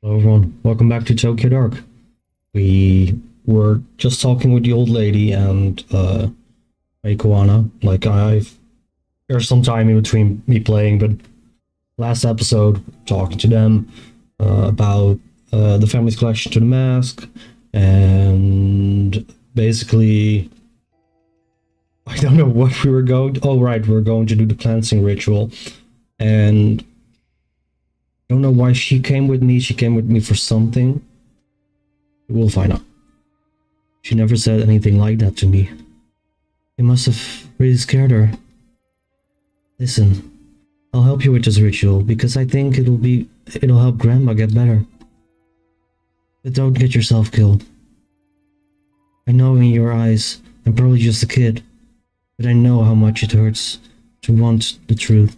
Hello everyone, welcome back to Tokyo Dark. We were just talking with the old lady and Aikoana. There's some time in between me playing, but last episode talking to them about the family's collection to the mask, and basically I don't know what we were going to. Oh right, we're going to do the cleansing ritual, and I don't know why she came with me. She came with me for something. We'll find out. She never said anything like that to me. It must have really scared her. Listen, I'll help you with this ritual because I think it'll help Grandma get better. But don't get yourself killed. I know in your eyes I'm probably just a kid, but I know how much it hurts to want the truth.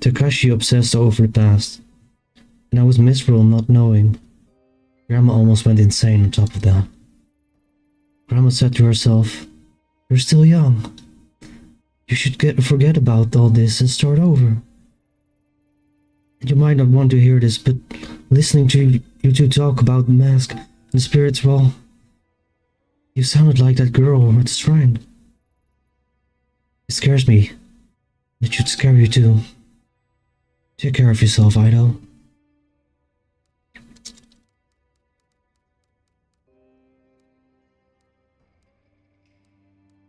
Takashi obsessed over the past, and I was miserable not knowing. Grandma almost went insane on top of that. Grandma said to herself, "You're still young. You should forget about all this and start over." And you might not want to hear this, but listening to you two talk about the mask and the spirits, well, you sounded like that girl at the shrine. It scares me. It should scare you too. Take care of yourself, Ido.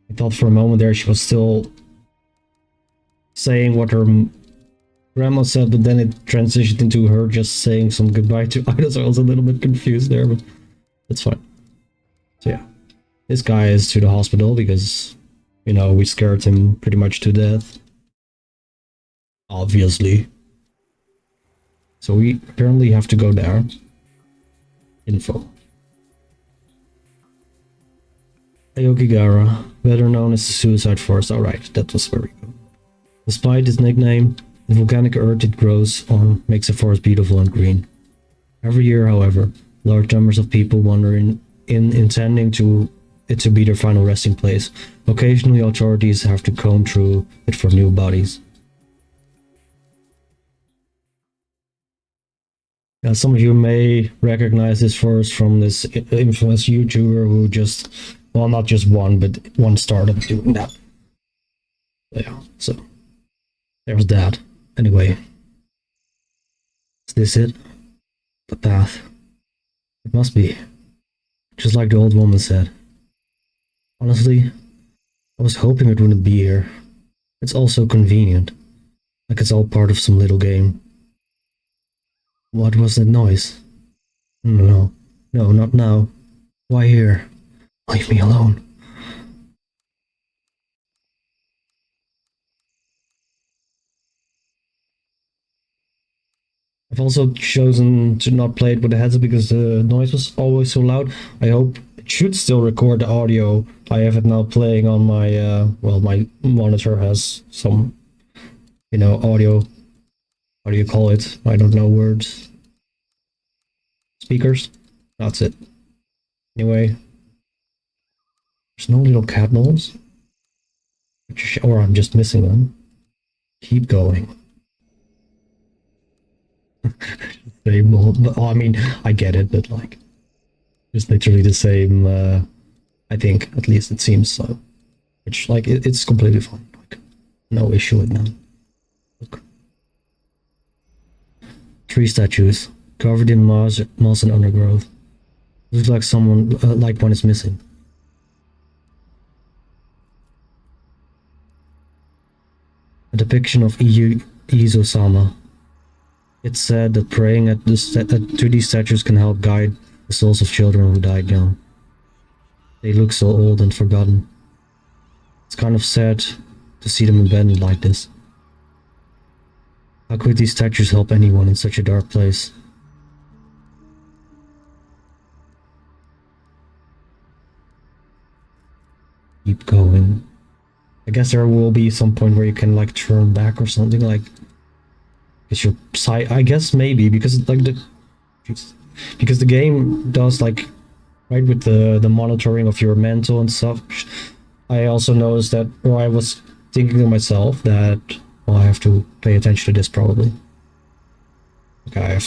I thought for a moment there she was still saying what her grandma said, but then it transitioned into her just saying some goodbye to Ido, so I was a little bit confused there, but it's fine. So yeah, this guy is to the hospital because, you know, we scared him pretty much to death. Obviously. So we apparently have to go there. Info. Ayokigara, better known as the Suicide Forest. Alright, that was where we go. Despite its nickname, the volcanic earth it grows on makes the forest beautiful and green. Every year, however, large numbers of people wander in intending it to be their final resting place. Occasionally, authorities have to comb through it for new bodies. Some of you may recognize this forest from this infamous YouTuber who just, well, not just one, but one started doing that. Yeah, so there's that. Anyway, is this it? The path. It must be. Just like the old woman said. Honestly, I was hoping it wouldn't be here. It's all so convenient. Like it's all part of some little game. What was that noise? No, not now. Why here? Leave me alone. I've also chosen to not play it with the headset because the noise was always so loud. I hope it should still record the audio. I have it now playing on my, well, my monitor has some, you know, audio. How do you call it? I don't know words. Speakers? That's it. Anyway. There's no little cat balls. Or I'm just missing them. Keep going. Same old, I mean, I get it, but like, it's literally the same, I think, at least it seems so. Which, like, it's completely fine. Like, no issue with them. Look. 3 statues, covered in moss and undergrowth. Looks like someone, like one is missing. A depiction of Izo-sama. It's said that praying to these statues can help guide the souls of children who died young. They look so old and forgotten. It's kind of sad to see them abandoned like this. How could these statues help anyone in such a dark place? Keep going. I guess there will be some point where you can like turn back or something, like it's your side. I guess maybe because like because the game does like right with the monitoring of your mental and stuff. I also noticed that, or I was thinking to myself that, well, I have to pay attention to this probably. Okay,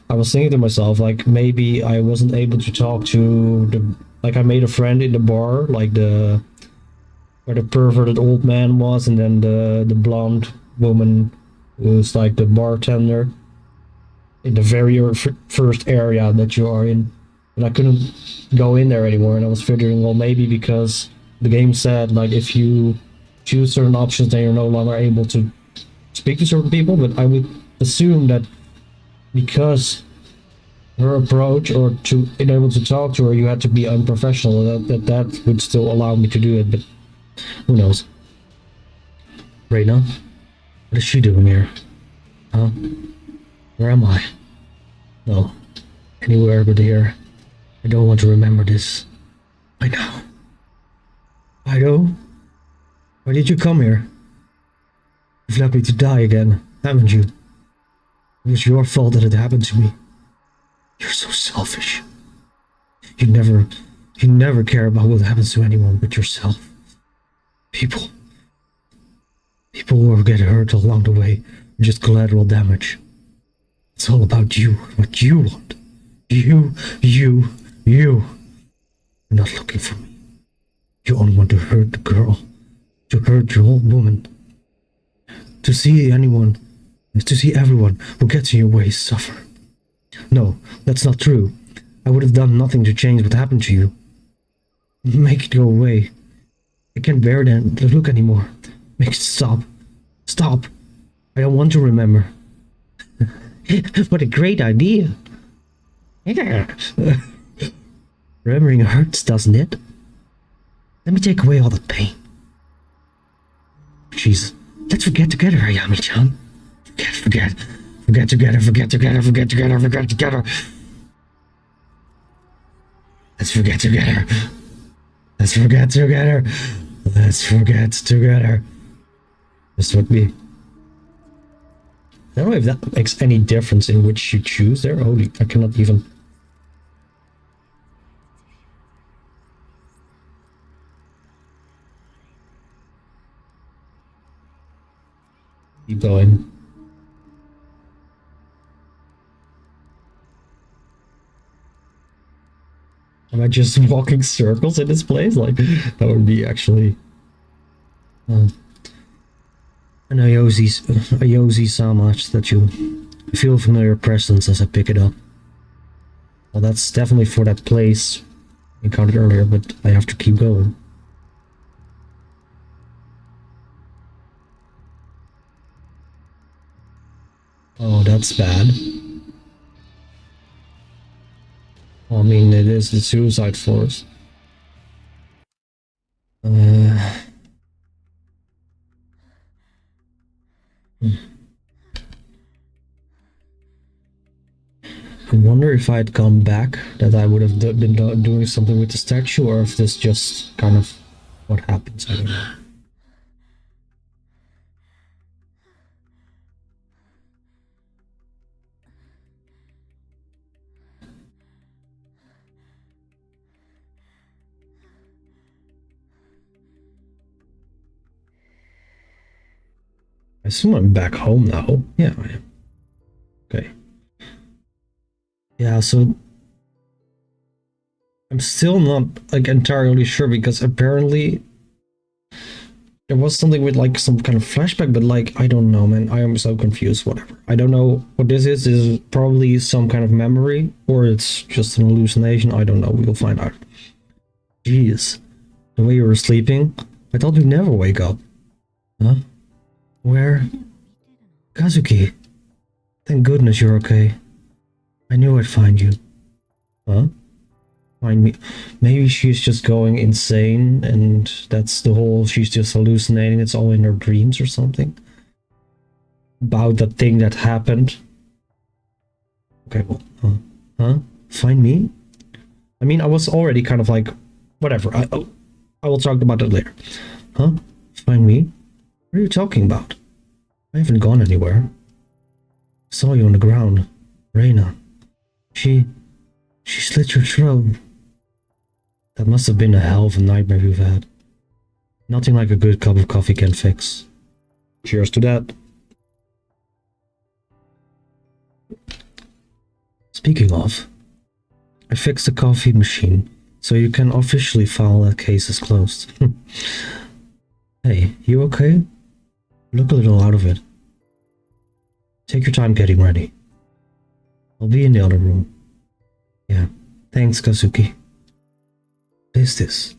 I was thinking to myself, like, maybe I wasn't able to talk to the, like, I made a friend in the bar, like the, where the perverted old man was, and then the blonde woman who's like the bartender in the very first area that you are in. And I couldn't go in there anymore, and I was figuring, well, maybe because the game said, like, if you choose certain options, then you're no longer able to speak to certain people, but I would assume that because her approach, or to enable to talk to her, you had to be unprofessional. That would still allow me to do it, but who knows? Reina, what is she doing here? Huh? Where am I? No, anywhere but here. I don't want to remember this. I know. Ido, why did you come here? You've left me to die again, haven't you? It was your fault that it happened to me. You're so selfish. You never care about what happens to anyone but yourself. People who get hurt along the way are just collateral damage. It's all about you, what you want. You. You're not looking for me. You only want to hurt the girl, to hurt your old woman. To see everyone who gets in your way suffer. No, that's not true. I would have done nothing to change what happened to you. Make it go away. I can't bear the look anymore. Make it stop. Stop. I don't want to remember. What a great idea. Yeah. Remembering hurts, doesn't it? Let me take away all the pain. Jesus. Let's forget together, Ayami-chan. Forget together. Let's forget together. This would be... I don't know if that makes any difference in which you choose there. Holy, I cannot even... keep going. Am I just walking circles in this place? Like, that would be actually... an Ayozi so much that you feel a familiar presence as I pick it up. Well, that's definitely for that place I encountered earlier, but I have to keep going. Oh, that's bad. Well, I mean, it is the suicide force. I wonder if I had gone back, that I would have been doing something with the statue, or if this just kind of what happens. I don't know. I assume I'm back home now. Yeah, I am. Okay. Yeah, so I'm still not like entirely sure, because apparently there was something with like some kind of flashback, but like I don't know, man. I am so confused. Whatever. I don't know what this is. This is probably some kind of memory, or it's just an hallucination. I don't know. We'll find out. Jeez, the way you were sleeping, I thought you'd never wake up. Huh? Where? Kazuki. Thank goodness you're okay. I knew I'd find you. Huh? Find me? Maybe she's just going insane, and that's the whole... she's just hallucinating. It's all in her dreams or something. About that thing that happened. Okay, well, huh? Find me? I mean, I was already kind of like... whatever, I will talk about it later. Huh? Find me? What are you talking about? I haven't gone anywhere. I saw you on the ground. Reina. She slit your throat. That must have been a hell of a nightmare you've had. Nothing like a good cup of coffee can fix. Cheers to that. Speaking of, I fixed the coffee machine, so you can officially file that case as closed. Hey, you okay? You look a little out of it. Take your time getting ready. I'll be in the other room. Yeah, thanks, Kazuki. What is this?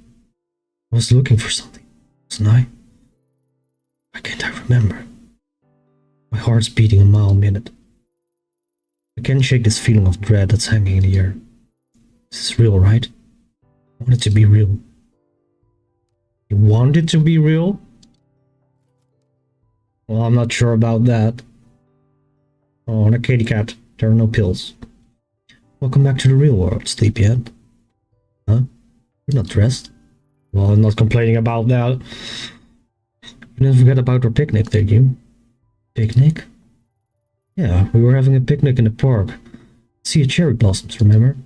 I was looking for something, wasn't I? Why can't I remember? My heart's beating a mile a minute. I can't shake this feeling of dread that's hanging in the air. This is real, right? I want it to be real. You want it to be real? Well, I'm not sure about that. Oh, and a kitty cat. There are no pills. Welcome back to the real world, sleepyhead. Huh? You're not dressed? Well, I'm not complaining about that. You didn't forget about our picnic, did you? Picnic? Yeah, we were having a picnic in the park. See cherry blossoms, remember?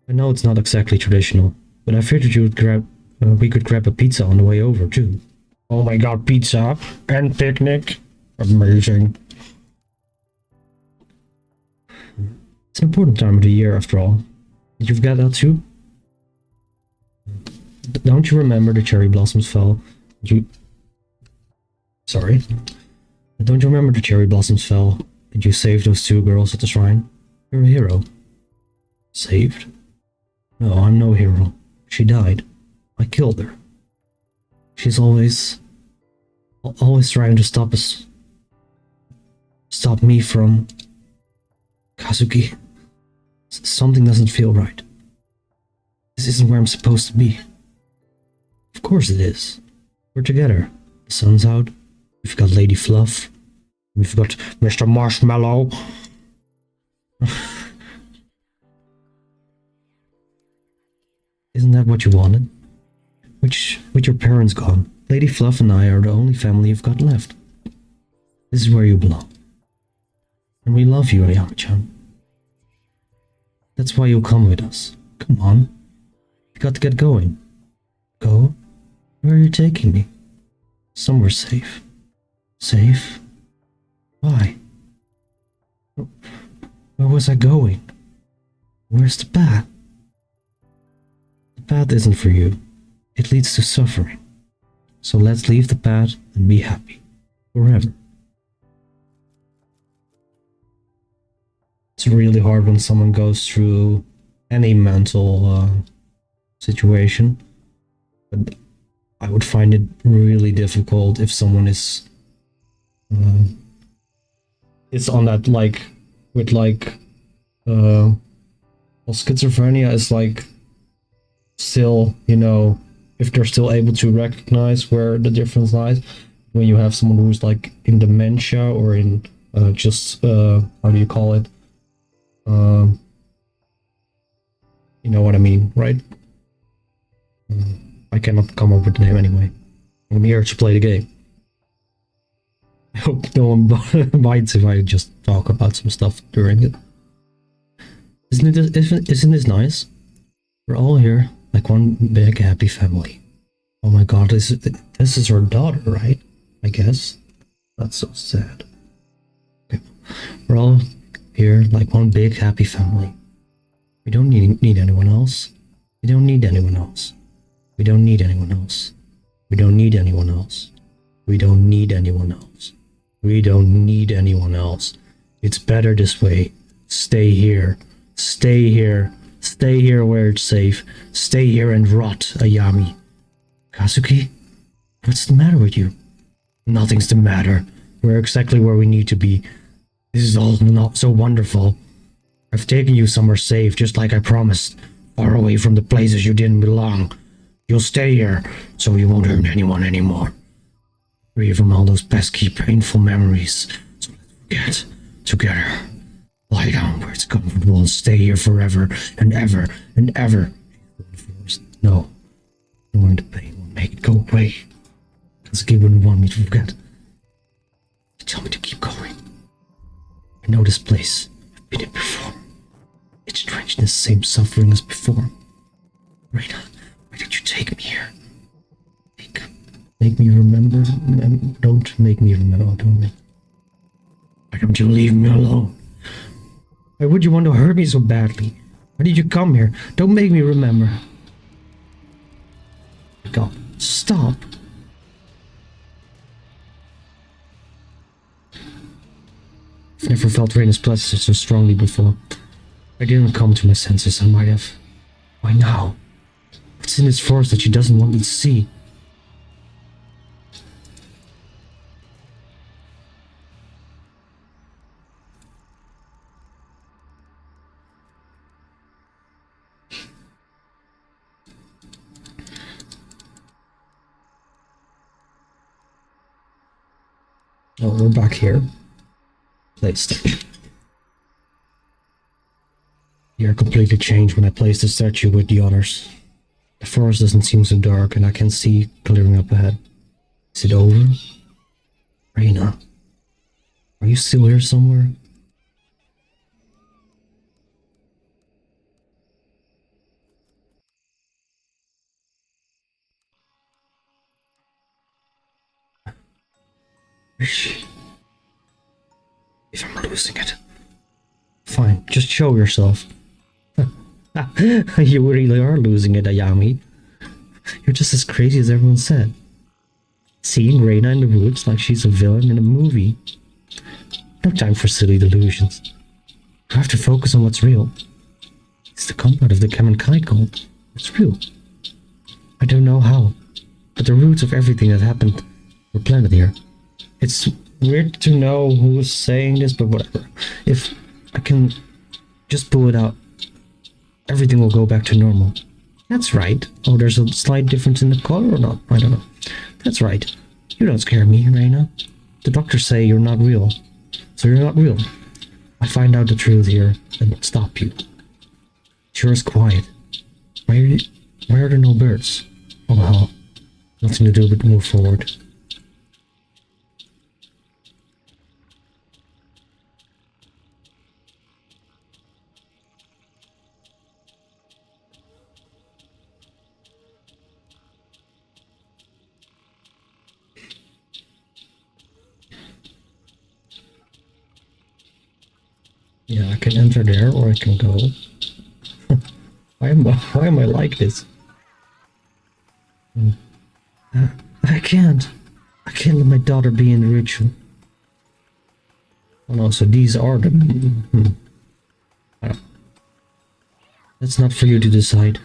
I know it's not exactly traditional, but I figured we could grab a pizza on the way over, too. Oh my god, pizza and picnic. Amazing. It's an important time of the year, after all. Did you forget that too? Don't you remember the cherry blossoms fell? Sorry. Don't you remember the cherry blossoms fell? Did you save those two girls at the shrine? You're a hero. Saved? No, I'm no hero. She died. I killed her. She's always trying to stop us. Stop me from... Kazuki. Something doesn't feel right. This isn't where I'm supposed to be. Of course it is. We're together. The sun's out. We've got Lady Fluff. We've got Mr. Marshmallow. Isn't that what you wanted? With your parents gone, Lady Fluff and I are the only family you've got left. This is where you belong. And we love you, Ayami-chan. That's why you'll come with us. Come on. You got to get going. Go? Where are you taking me? Somewhere safe. Safe? Why? Where was I going? Where's the path? The path isn't for you. It leads to suffering. So let's leave the path and be happy. Forever. It's really hard when someone goes through any mental situation. But I would find it really difficult if someone is on that, like, with like well, schizophrenia is like still, you know, if they're still able to recognize where the difference lies. When you have someone who's like in dementia or in just how do you call it, you know what I mean, right? I cannot come up with the name anyway. I'm here to play the game. I hope no one bites if I just talk about some stuff during it. Isn't this nice? We're all here like one big happy family. Oh my god, this is her daughter, right? I guess. That's so sad. Okay. We're all here like one big happy family. We don't need anyone else. We don't need anyone else. We don't need anyone else. We don't need anyone else. We don't need anyone else. We don't need anyone else. It's better this way. Stay here. Stay here. Stay here where it's safe. Stay here and rot, Ayami. Kazuki? What's the matter with you? Nothing's the matter. We're exactly where we need to be. This is all not so wonderful. I've taken you somewhere safe, just like I promised. Far away from the places you didn't belong. You'll stay here, so you won't hurt anyone anymore. Free from all those pesky, painful memories. So let's forget together. Lie down where it's comfortable and stay here forever and ever and ever. No. Knowing the pain will make it go away. Kazuki wouldn't want me to forget. You tell me to keep going. I know this place. I've been here before. It's drenched in the same suffering as before. Reina, why did you take me here? Make me remember. Don't make me remember. Don't make. Why don't you leave me alone? Why would you want to hurt me so badly? Why did you come here? Don't make me remember. God, stop. I've never felt Raina's presence so strongly before. I didn't come to my senses. I might have. Why now? What's in this forest that she doesn't want me to see? Oh, we're back here. Placed. The air completely changed when I placed the statue with the others. The forest doesn't seem so dark and I can see clearing up ahead. Is it over? Raina, are you still here somewhere? Where is she? If I'm losing it. Fine, just show yourself. You really are losing it, Ayami. You're just as crazy as everyone said. Seeing Reina in the woods like she's a villain in a movie. No time for silly delusions. You have to focus on what's real. It's the compound of the Kemenkai cult. It's real. I don't know how, but the roots of everything that happened were planted here. It's weird to know who's saying this, but whatever. If I can just pull it out, everything will go back to normal. That's right. Oh, there's a slight difference in the color or not? I don't know. That's right. You don't scare me, Reina. The doctors say you're not real. So you're not real. I find out the truth here and stop you. Sure is quiet. Why are there no birds? Oh well. Nothing to do but move forward. Yeah, I can enter there or I can go. Why am I like this? I can't. I can't let my daughter be in the ritual. Oh no, so these are the... That's not for you to decide.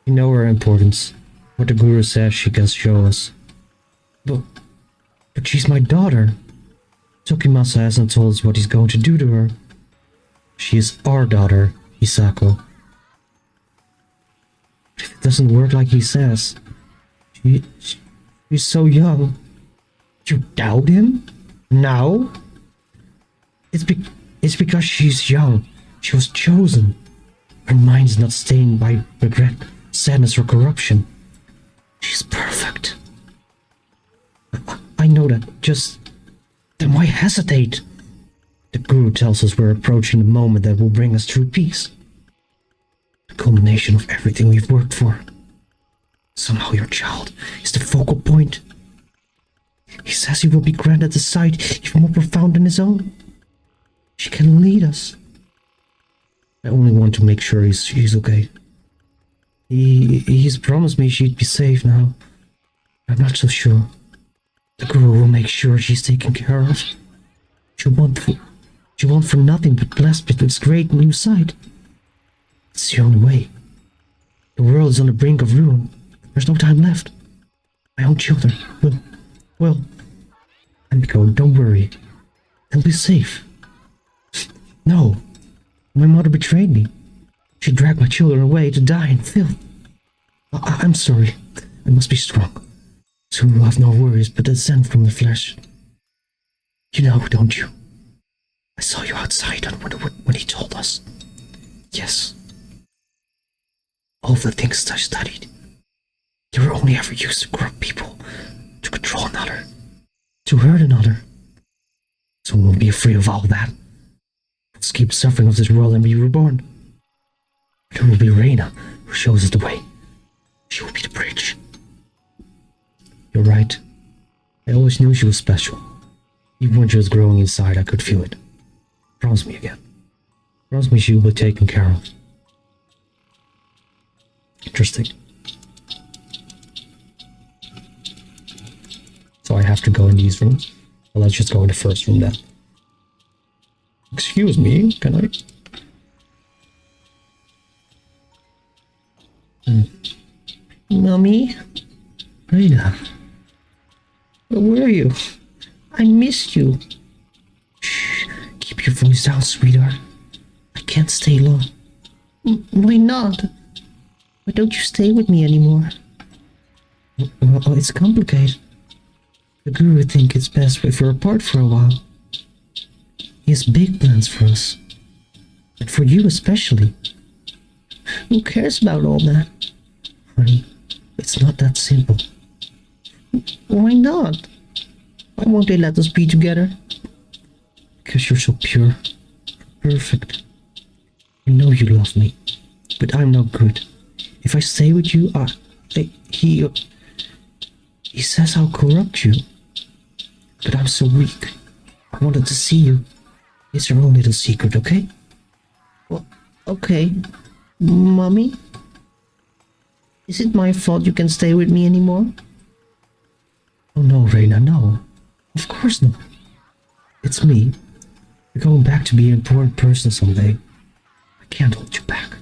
You know her importance. What the guru says she can show us. But she's my daughter. Tokimasa hasn't told us what he's going to do to her. She is our daughter, Hisako. If it doesn't work like he says, she's so young. You doubt him? Now? It's because she's young. She was chosen. Her mind's not stained by regret, sadness, or corruption. She's perfect. I know that. Then why hesitate? The Guru tells us we're approaching the moment that will bring us true peace. The culmination of everything we've worked for. Somehow your child is the focal point. He says he will be granted a sight even more profound than his own. She can lead us. I only want to make sure he's okay. He's promised me she'd be safe now. I'm not so sure. The Guru will make sure she's taken care of. She won't for nothing but blessed with this great new sight. It's the only way. The world is on the brink of ruin. There's no time left. My own children will. Emiko, don't worry. They'll be safe. No. My mother betrayed me. She dragged my children away to die in filth. I'm sorry. I must be strong. Soon we'll have no worries but a scent from the flesh. You know, don't you? I saw you outside when he told us. Yes. All the things I studied. They were only ever used to corrupt people, to control another, to hurt another. So we won't be afraid of all that. Let's keep suffering of this world and be reborn. There will be Reina, who shows us the way. She will be the bridge. You're right. I always knew she was special. Even when she was growing inside, I could feel it. Promise me again. Promise me she will be taken care of. Interesting. So I have to go in these rooms? Well, let's just go in the first room then. Excuse me, can I? Mommy? Reyna? Where are you? I missed you. Shh, keep your voice down, sweetheart. I can't stay long. Why not? Why don't you stay with me anymore? Well, it's complicated. The guru thinks it's best if we're apart for a while. He has big plans for us. And for you especially. Who cares about all that? Honey, it's not that simple. Why not? Why won't they let us be together? Because you're so pure. Perfect. I know you love me. But I'm not good. If I stay with you, he says I'll corrupt you. But I'm so weak. I wanted to see you. It's our own little secret, okay? Well, okay. Mommy? Is it my fault you can stay with me anymore? Oh no, Reyna, no. Of course not. It's me. You're going back to be an important person someday. I can't hold you back.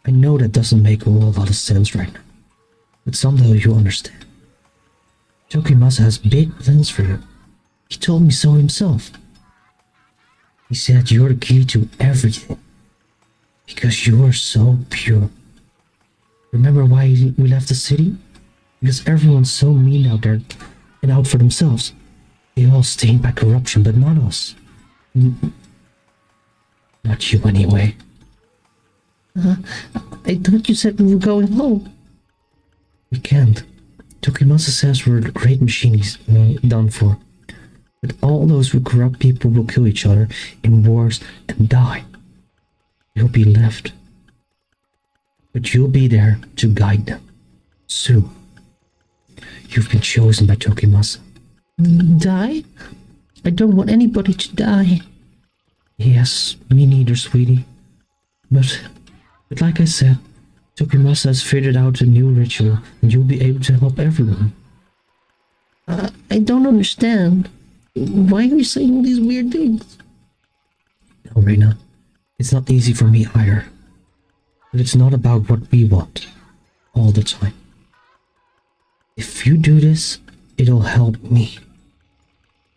I know that doesn't make a whole lot of sense right now. But someday you'll understand. Tokimasa has big plans for you. He told me so himself. He said you're the key to everything. Because you're so pure. Remember why we left the city? Because everyone's so mean out there and out for themselves. They all stained by corruption, but not us. Not you anyway. I thought you said we were going home. We can't. Tokimasa says we're the great machine he's done for. But all those who corrupt people will kill each other in wars and die. You'll be left. But you'll be there to guide them. Soon. You've been chosen by Tokimasa. Die? I don't want anybody to die. Yes, me neither, sweetie. But like I said, Tokimasa has figured out a new ritual and you'll be able to help everyone. I don't understand. Why are you saying all these weird things? No, Reyna. It's not easy for me either. But it's not about what we want. All the time. If you do this, it'll help me.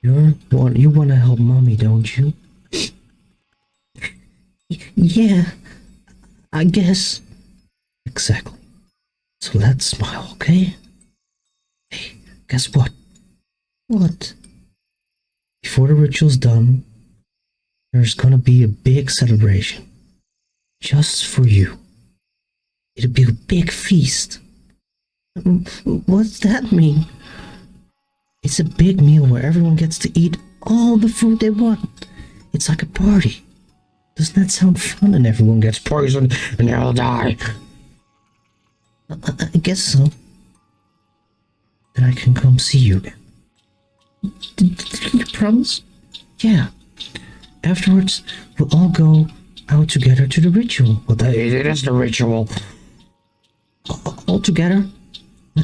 You want to help Mommy, don't you? Yeah, I guess. Exactly. So let's smile, okay? Hey, guess what? What? Before the ritual's done, there's gonna be a big celebration. Just for you. It'll be a big feast. What's that mean? It's a big meal where everyone gets to eat all the food they want. It's like a party. Doesn't that sound fun? And everyone gets poisoned and they'll die. I guess so. Then I can come see you again. Did you promise? Yeah. Afterwards, we'll all go out together to the ritual. Well, it is the ritual. All together?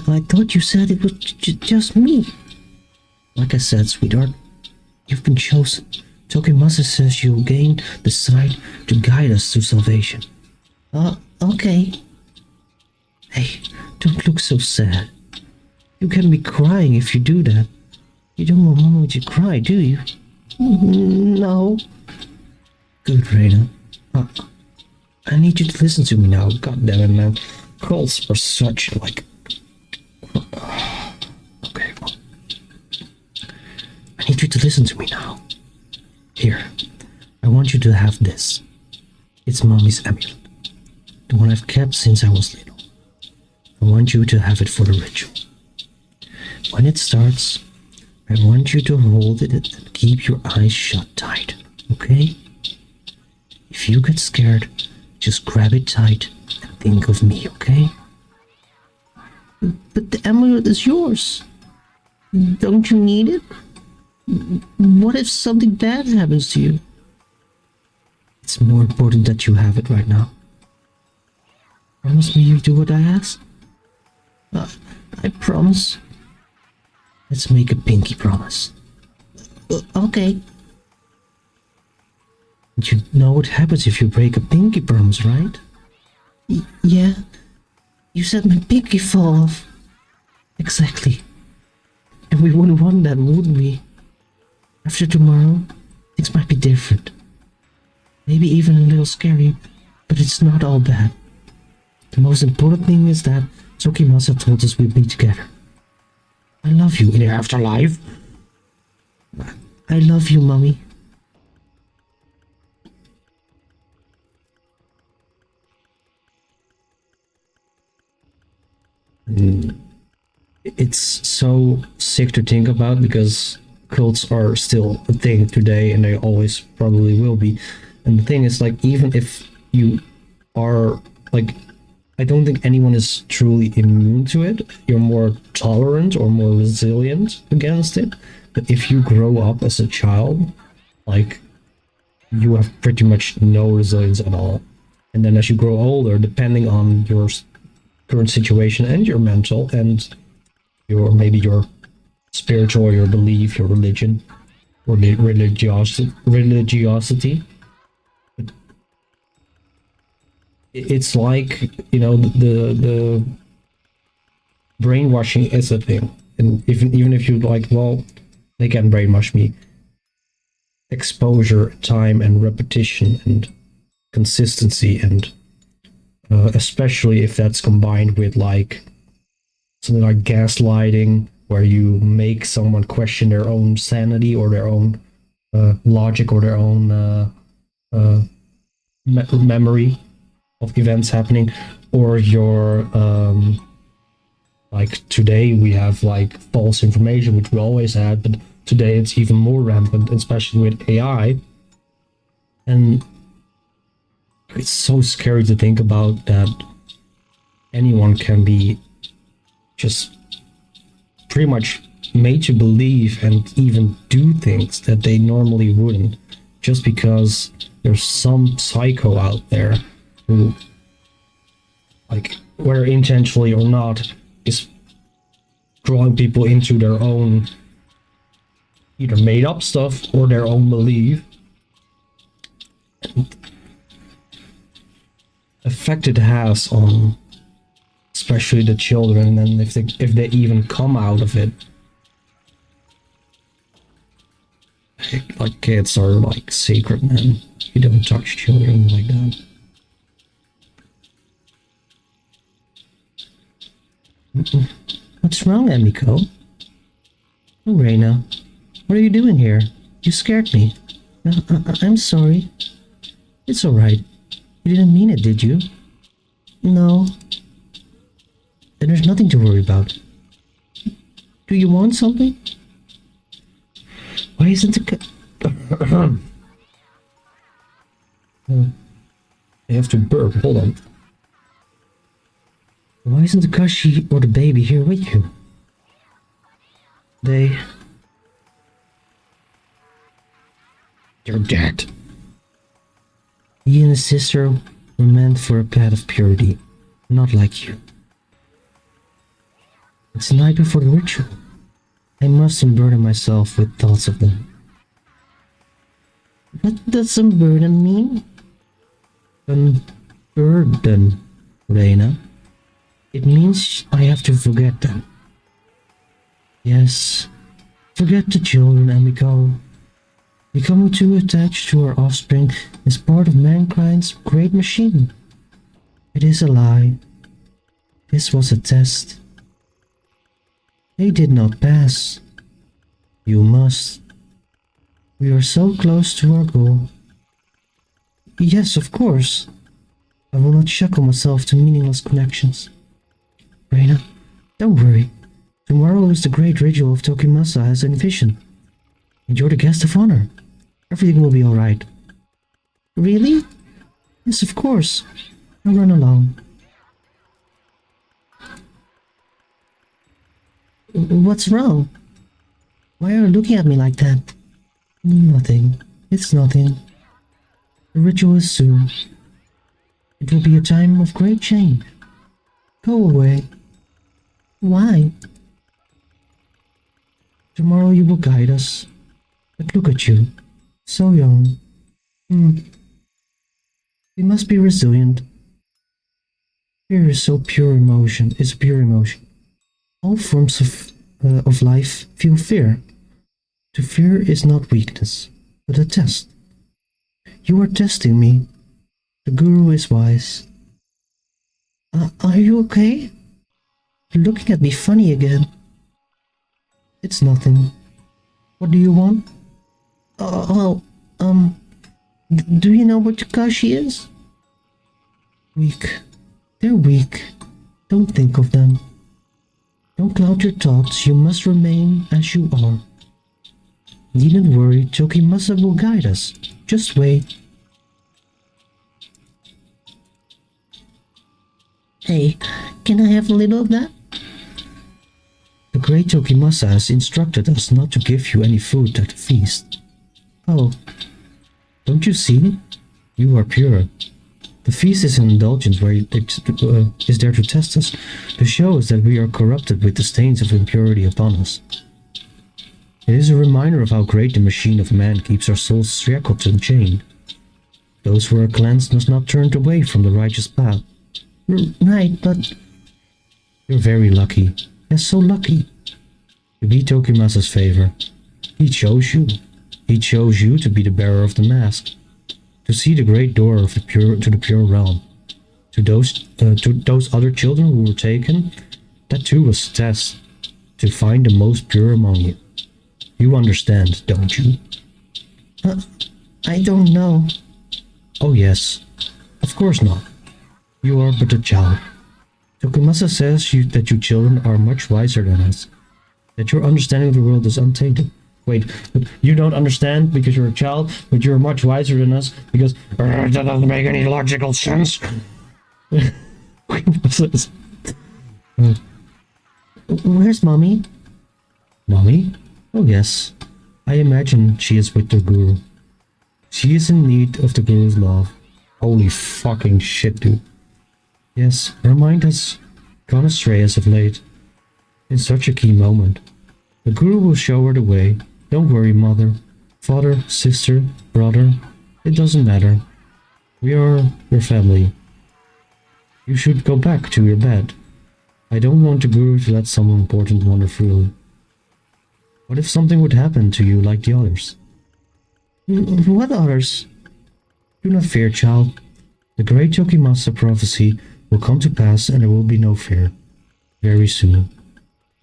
I thought you said it was just me. Like I said, sweetheart, you've been chosen. Tokimasa says you'll gain the sight to guide us to salvation. Okay. Hey, don't look so sad. You can be crying if you do that. You don't want Mama to cry, do you? No. Good, Reyna. I need you to listen to me now. God damn it, man. Calls are such, like... Okay, well... I need you to listen to me now. Here. I want you to have this. It's Mommy's amulet. The one I've kept since I was little. I want you to have it for the ritual. When it starts, I want you to hold it and keep your eyes shut tight, okay? If you get scared, just grab it tight and think of me, okay? But the amulet is yours. Don't you need it? What if something bad happens to you? It's more important that you have it right now. Promise me you'll do what I ask? Uh, I promise. Let's make a pinky promise. Okay. You know what happens if you break a pinky promise, right? Yeah. You said my pinky fall off. Exactly. And we wouldn't want that, would we? After tomorrow, things might be different. Maybe even a little scary, but it's not all bad. The most important thing is that Tokimasa told us we'd be together. I love you in the afterlife. I love you, Mommy. It's so sick to think about because cults are still a thing today and they always probably will be. And the thing is, like, even if you are, like, I don't think anyone is truly immune to it. You're more tolerant or more resilient against it. But if you grow up as a child, like, you have pretty much no resilience at all. And then as you grow older, depending on your current situation and your mental and maybe your spiritual or your belief, your religion, or religiosity. It's like, you know, the brainwashing is a thing, and even if you like, well, they can brainwash me. Exposure, time, and repetition, and consistency, and especially if that's combined with like something like gaslighting, where you make someone question their own sanity or their own logic or their own memory of events happening, or your like today we have like false information, which we always had, but today it's even more rampant, especially with AI. And it's so scary to think about that anyone can be just pretty much made to believe and even do things that they normally wouldn't, just because there's some psycho out there who, like, whether intentionally or not, is drawing people into their own either made up stuff or their own belief. And effect it has on especially the children, and if they even come out of it, like kids are like sacred, man. You don't touch children like that. What's wrong, Emiko? Oh, Reina, what are you doing here? You scared me. I'm sorry. It's alright. You didn't mean it, did you? No. Then there's nothing to worry about. Do you want something? Why isn't the I have to burp, hold on. Why isn't the Kashi or the baby here with you? They're dead. He and his sister were meant for a path of purity, not like you. It's the night before the ritual. I must unburden myself with thoughts of them. What does unburden mean? Unburden, Reina. It means I have to forget them. Yes, forget the children, Emiko. Becoming too attached to our offspring is part of mankind's great machine. It is a lie. This was a test. They did not pass. You must. We are so close to our goal. Yes, of course. I will not shackle myself to meaningless connections. Reina, don't worry. Tomorrow is the great ritual of Tokimasa as envisioned. And you're the guest of honor. Everything will be alright. Really? Yes, of course. I'll run along. What's wrong? Why are you looking at me like that? Nothing. It's nothing. The ritual is soon. It will be a time of great change. Go away. Why? Tomorrow you will guide us. But look at you. So young. We must be resilient. Fear is so pure emotion. It's pure emotion. All forms of life feel fear. To fear is not weakness, but a test. You are testing me. The guru is wise. Are you okay? You're looking at me funny again. It's nothing. What do you want? Do you know what Takashi is? Weak. They're weak. Don't think of them. Don't cloud your thoughts. You must remain as you are. Needn't worry, Tokimasa will guide us. Just wait. Hey, can I have a little of that? The great Tokimasa has instructed us not to give you any food at the feast. Oh, don't you see? You are pure. The feast is an indulgence where it is there to test us, to show us that we are corrupted with the stains of impurity upon us. It is a reminder of how great the machine of man keeps our souls shackled and chained. Those who are cleansed must not turn away from the righteous path. Right, but... You're very lucky. Yes, so lucky. To be Tokimasa's favor. He chose you. He chose you to be the bearer of the mask. To see the great door of the pure realm. To those other children who were taken, that too was a test. To find the most pure among you. You understand, don't you? I don't know. Oh yes. Of course not. You are but a child. Tokimasa says that you children are much wiser than us. That your understanding of the world is untainted. Wait, but you don't understand because you're a child, but you're much wiser than us because... that doesn't make any logical sense. Where's Mommy? Mommy? Oh yes. I imagine she is with the guru. She is in need of the guru's love. Holy fucking shit, dude. Yes, her mind has gone astray as of late. In such a key moment. The guru will show her the way. Don't worry, mother, father, sister, brother. It doesn't matter. We are your family. You should go back to your bed. I don't want the guru to let someone important wander through. What if something would happen to you like the others? What others? Do not fear, child. The great Tokimasa prophecy will come to pass and there will be no fear. Very soon.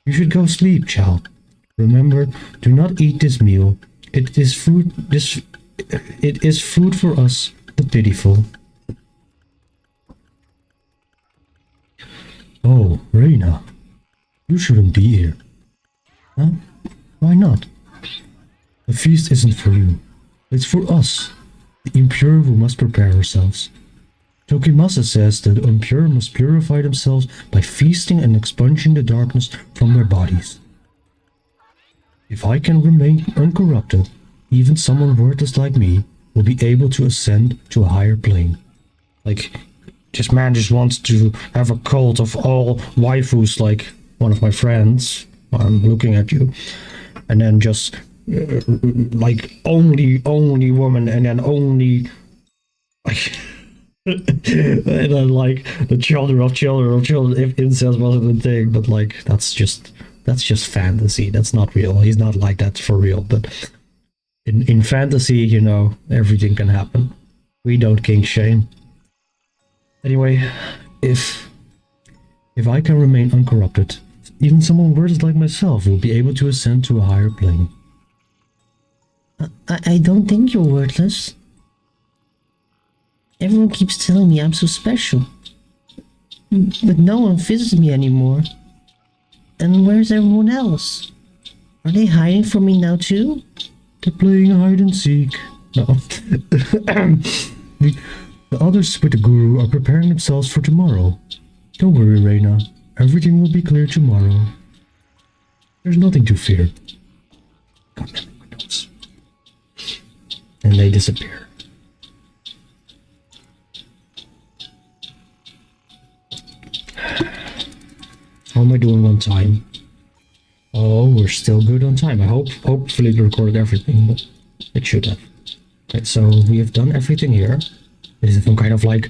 You should go sleep, child. Remember, do not eat this meal. It is food for us, the pitiful. Oh, Reina. You shouldn't be here. Huh? Why not? The feast isn't for you. It's for us, the impure who must prepare ourselves. Tokimasa says that the impure must purify themselves by feasting and expunging the darkness from their bodies. If I can remain uncorrupted, even someone worthless like me will be able to ascend to a higher plane. Like, this man just wants to have a cult of all waifus like one of my friends. I'm looking at you. And then just, like, only woman and then only... Like, and then, like, the children of children, if incest wasn't a thing, but, like, that's just fantasy. That's not real. He's not like that for real, but in fantasy, you know, everything can happen. We don't kink shame. Anyway, if I can remain uncorrupted, even someone worthless like myself will be able to ascend to a higher plane. I don't think you're worthless. Everyone keeps telling me I'm so special. But no one visits me anymore. And where's everyone else? Are they hiding from me now too? They're playing hide and seek. No. The others with the guru are preparing themselves for tomorrow. Don't worry, Reina. Everything will be clear tomorrow. There's nothing to fear. God damn it, my notes. And they disappear. How am I doing on time? Oh, we're still good on time. Hopefully it recorded everything, but it should have. Right, so we have done everything here. It is some kind of like,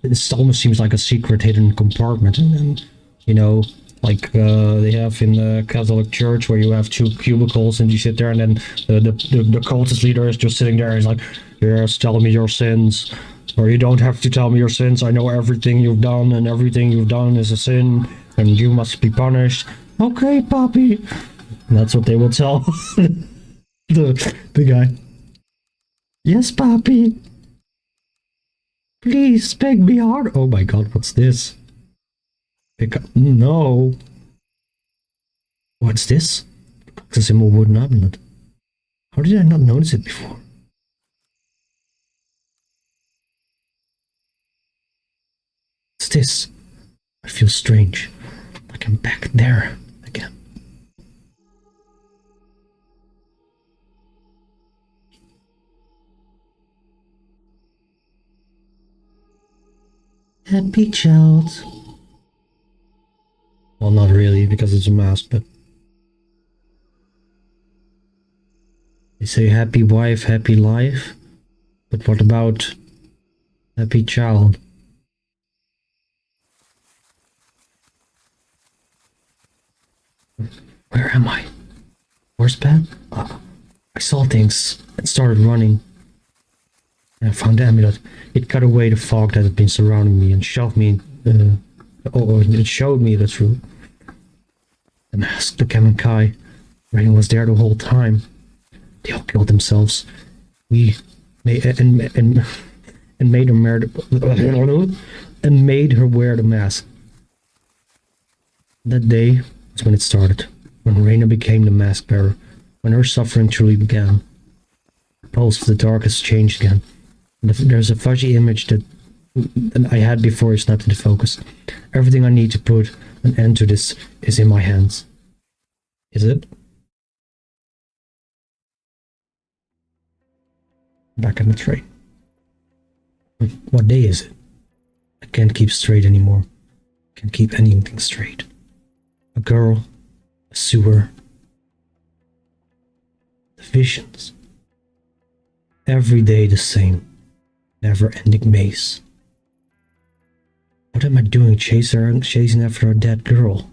this almost seems like a secret hidden compartment, and then, you know, like they have in the Catholic Church where you have two cubicles and you sit there, and then the cultist leader is just sitting there and he's like, yes, tell me your sins. Or you don't have to tell me your sins. I know everything you've done, and everything you've done is a sin, and you must be punished. Okay, Poppy. And that's what they will tell the guy. Yes, Poppy. Please beg me hard. Oh my God, what's this? Pick up. No. What's this? It's a simple wooden amulet. How did I not notice it before? What's this? I feel strange. Like I'm back there again. Happy child. Well, not really, because it's a mask, but... They say happy wife, happy life. But what about happy child? Where am I? Where's Ben? I saw things and started running. And I found the amulet. It cut away the fog that had been surrounding me and shoved me. It showed me the truth. The mask, the Kemenkai. Rain was there the whole time. They all killed themselves. We made and made her wear the mask. That day was when it started. When Reina became the mask bearer. When her suffering truly began. The pulse of the dark has changed again. There's a fuzzy image that I had before you snapped into focus. Everything I need to put an end to this is in my hands. Is it? Back on the train. What day is it? I can't keep straight anymore. Can't keep anything straight. A girl, a sewer, the visions. Every day the same. Never-ending maze. What am I doing chasing after a dead girl?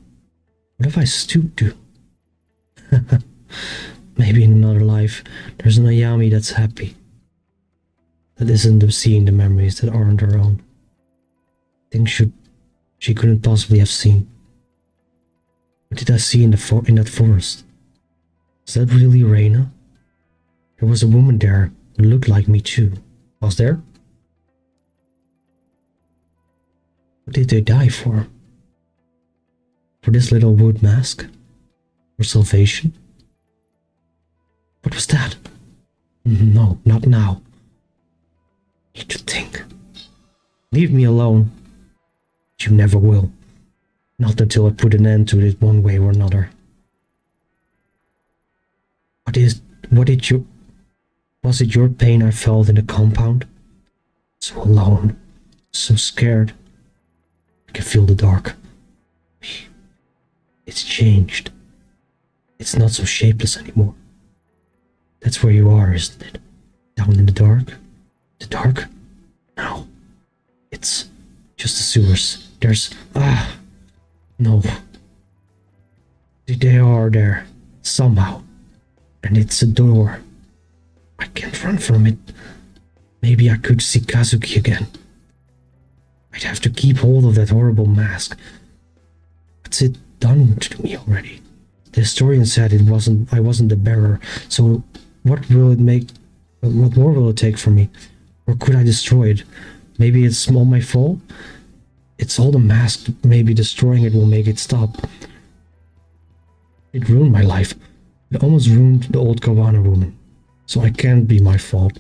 What have I stooped to? Maybe in another life, there's an Ayami that's happy. That isn't seeing the memories that aren't her own. Things she couldn't possibly have seen. What did I see in that forest? Is that really Reina? There was a woman there who looked like me too. Was there? What did they die for? For this little wood mask? For salvation? What was that? No, not now. I need to think. Leave me alone. But you never will. Not until I put an end to it one way or another. Was it your pain I felt in the compound? So alone, so scared. I can feel the dark. It's changed. It's not so shapeless anymore. That's where you are, isn't it? Down in the dark? The dark? No. It's just the sewers. No. They are there. Somehow. And it's a door. I can't run from it. Maybe I could see Kazuki again. I'd have to keep hold of that horrible mask. What's it done to me already? The historian said I wasn't the bearer, so what more will it take from me? Or could I destroy it? Maybe it's all my fault? It's all the mask. Maybe destroying it will make it stop. It ruined my life. It almost ruined the old Kawana woman. So it can't be my fault.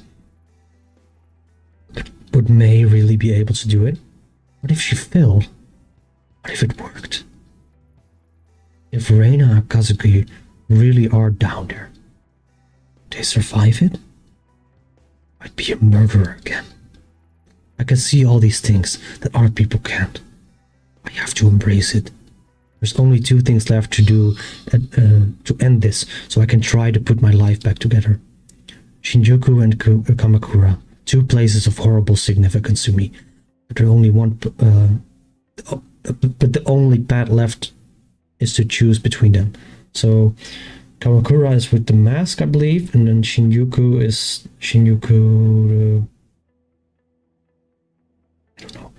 But would May really be able to do it? What if she failed? What if it worked? If Reina and Kazuki really are down there, they survive it? I'd be a murderer again. I can see all these things that other people can't. I have to embrace it. There's only 2 things left to do to end this, so I can try to put my life back together. Shinjuku and Kamakura, 2 places of horrible significance to me. But the only path left is to choose between them. So Kamakura is with the mask, I believe, and then Shinjuku is Shinjuku. I don't know.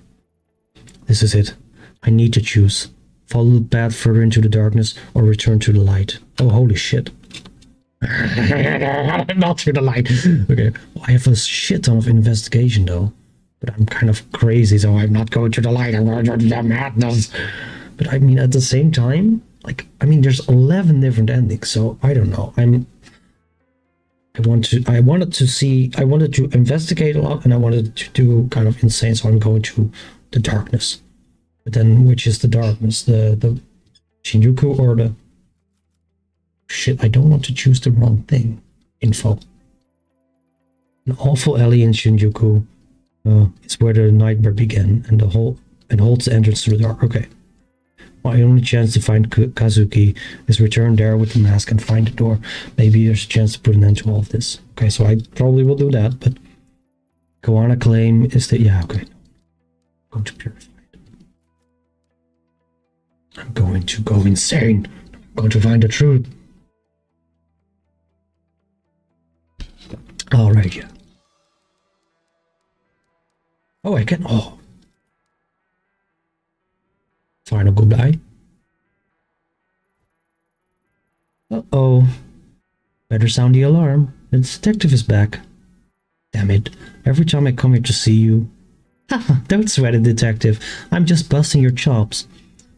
This is it. I need to choose. Follow the path further into the darkness or return to the light. Oh, holy shit. Not to the light. Okay. Well, I have a shit ton of investigation though. But I'm kind of crazy, so I'm not going to the light. I'm going to the madness. But I mean, at the same time, like, I mean, there's 11 different endings, so I don't know. I wanted to investigate a lot, and I wanted to do kind of insane, so I'm going to the darkness. But then, which is the darkness? The Shinjuku or the... Shit, I don't want to choose the wrong thing. Info. An awful alley in Shinjuku is where the nightmare began, and holds the entrance to the dark. Okay. My only chance to find Kazuki is return there with the mask and find the door. Maybe there's a chance to put an end to all of this. Okay, so I probably will do that, but Koana claim is that... Yeah, okay. I'm going to purify it. I'm going to go insane. I'm going to find the truth. Alright, yeah. Oh, I can... Oh. Final goodbye. Uh-oh. Better sound the alarm. The detective is back. Damn it. Every time I come here to see you... Haha, don't sweat it, detective. I'm just busting your chops.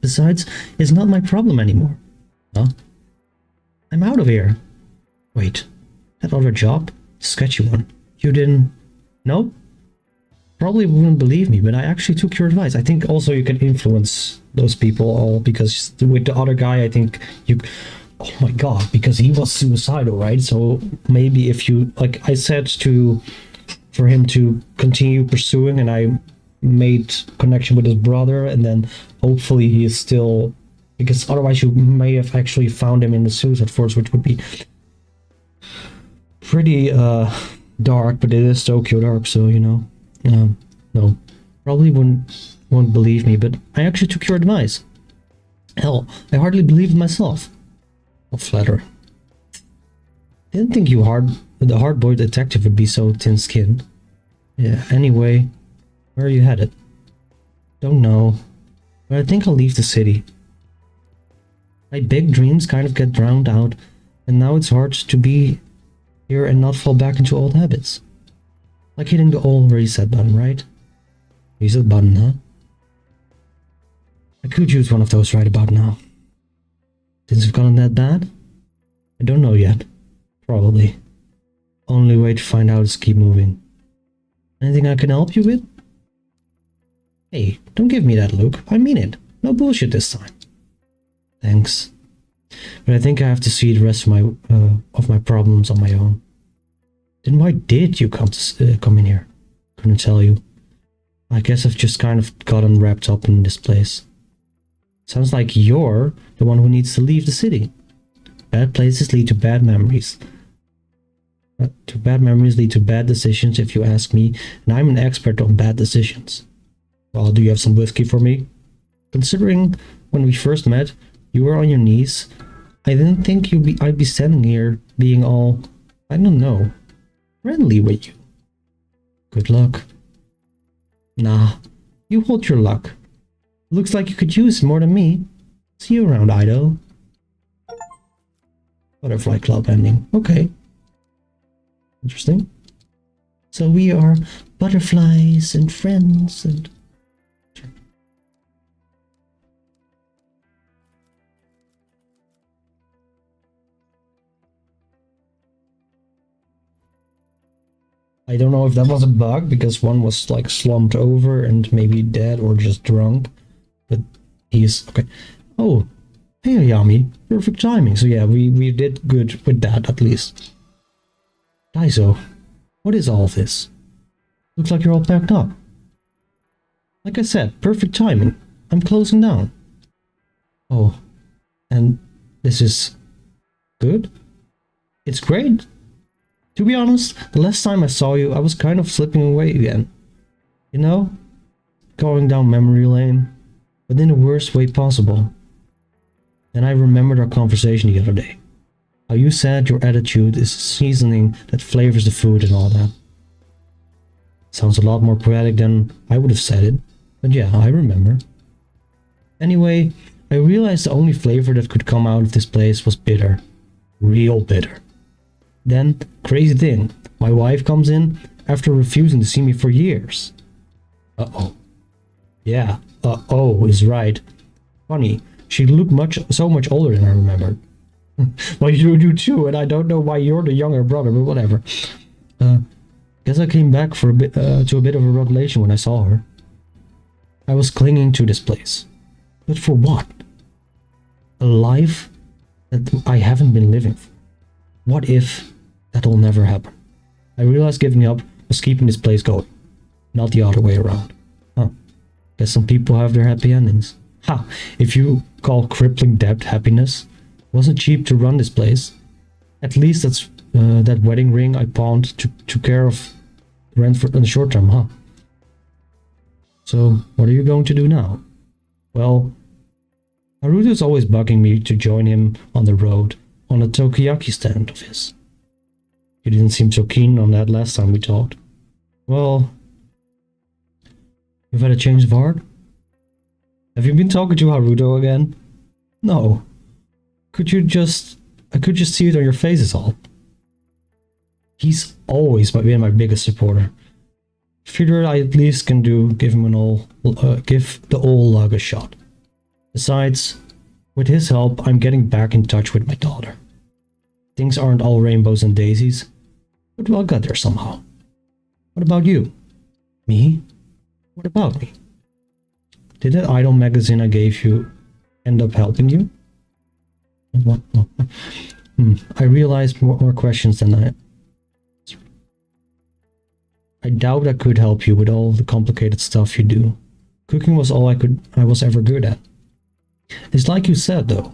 Besides, it's not my problem anymore. Huh? I'm out of here. Wait. That other job? Sketchy one. You didn't... Nope. Probably wouldn't believe me, but I actually took your advice. I think also you can influence those people all, because with the other guy, I think you... Oh my god, because he was suicidal, right? So maybe if you... Like I said for him to continue pursuing, and I made connection with his brother, and then hopefully he is still... Because otherwise you may have actually found him in the suicide force, which would be pretty dark, but it is Tokyo Dark, so you know. No, probably won't believe me, but I actually took your advice. Hell, I hardly believed myself. I'll flatter. Didn't think the hard-boiled detective would be so thin-skinned. Yeah, anyway, where are you headed? Don't know, but I think I'll leave the city. My big dreams kind of get drowned out, and now it's hard to be here and not fall back into old habits. Like hitting the old reset button, right? Reset button, huh? I could use one of those right about now. Since you've gotten that bad? I don't know yet. Probably. Only way to find out is keep moving. Anything I can help you with? Hey, don't give me that look. I mean it. No bullshit this time. Thanks. But I think I have to see the rest of my problems on my own. Then why did you come in here? Couldn't tell you. I guess I've just kind of gotten wrapped up in this place. Sounds like you're the one who needs to leave the city. Bad places lead to bad memories. Bad memories lead to bad decisions, if you ask me, and I'm an expert on bad decisions. Well, do you have some whiskey for me? Considering when we first met, you were on your knees. I didn't think I'd be standing here being all, I don't know, friendly with you. Good luck. Nah, you hold your luck. Looks like you could use more than me. See you around, Ido. Butterfly Club ending. Okay. Interesting. So we are butterflies and friends and... I don't know if that was a bug, because one was like slumped over and maybe dead or just drunk. But he's... Okay. Oh, hey Ayami. Perfect timing. So yeah, we did good with that, at least. Daiso, what is all this? Looks like you're all packed up. Like I said, perfect timing. I'm closing down. Oh, and this is good? It's great. To be honest, the last time I saw you, I was kind of slipping away again. You know? Going down memory lane, but in the worst way possible. And I remembered our conversation the other day. How you said your attitude is seasoning that flavors the food and all that. Sounds a lot more poetic than I would have said it, but yeah, I remember. Anyway, I realized the only flavor that could come out of this place was bitter. Real bitter. Then, crazy thing, my wife comes in after refusing to see me for years. Uh-oh. Yeah, uh-oh is right. Funny, she looked so much older than I remembered. Well, you do too, and I don't know why you're the younger brother, but whatever. Guess I came back for a bit to a bit of a revelation when I saw her. I was clinging to this place. But for what? A life that I haven't been living for. What if that'll never happen? I realized giving up was keeping this place going, not the other way around. Huh. Guess some people have their happy endings. Ha! If you call crippling debt happiness, wasn't cheap to run this place. At least that's that wedding ring I pawned took care of rent for in the short term, huh? So, what are you going to do now? Well, Haruto's always bugging me to join him on the road on a takoyaki stand of his. He didn't seem so keen on that last time we talked. Well, you've had a change of heart? Have you been talking to Haruto again? No. I could just see it on your face is all. He's always been my biggest supporter. Figured I at least can give the old lug a shot. Besides, with his help, I'm getting back in touch with my daughter. Things aren't all rainbows and daisies, but we'll get there somehow. What about you? Me? What about me? Did that idol magazine I gave you end up helping you? What? Oh. I realized more questions than I doubt I could help you with all the complicated stuff you do. Cooking was all I was ever good at. It's like you said though.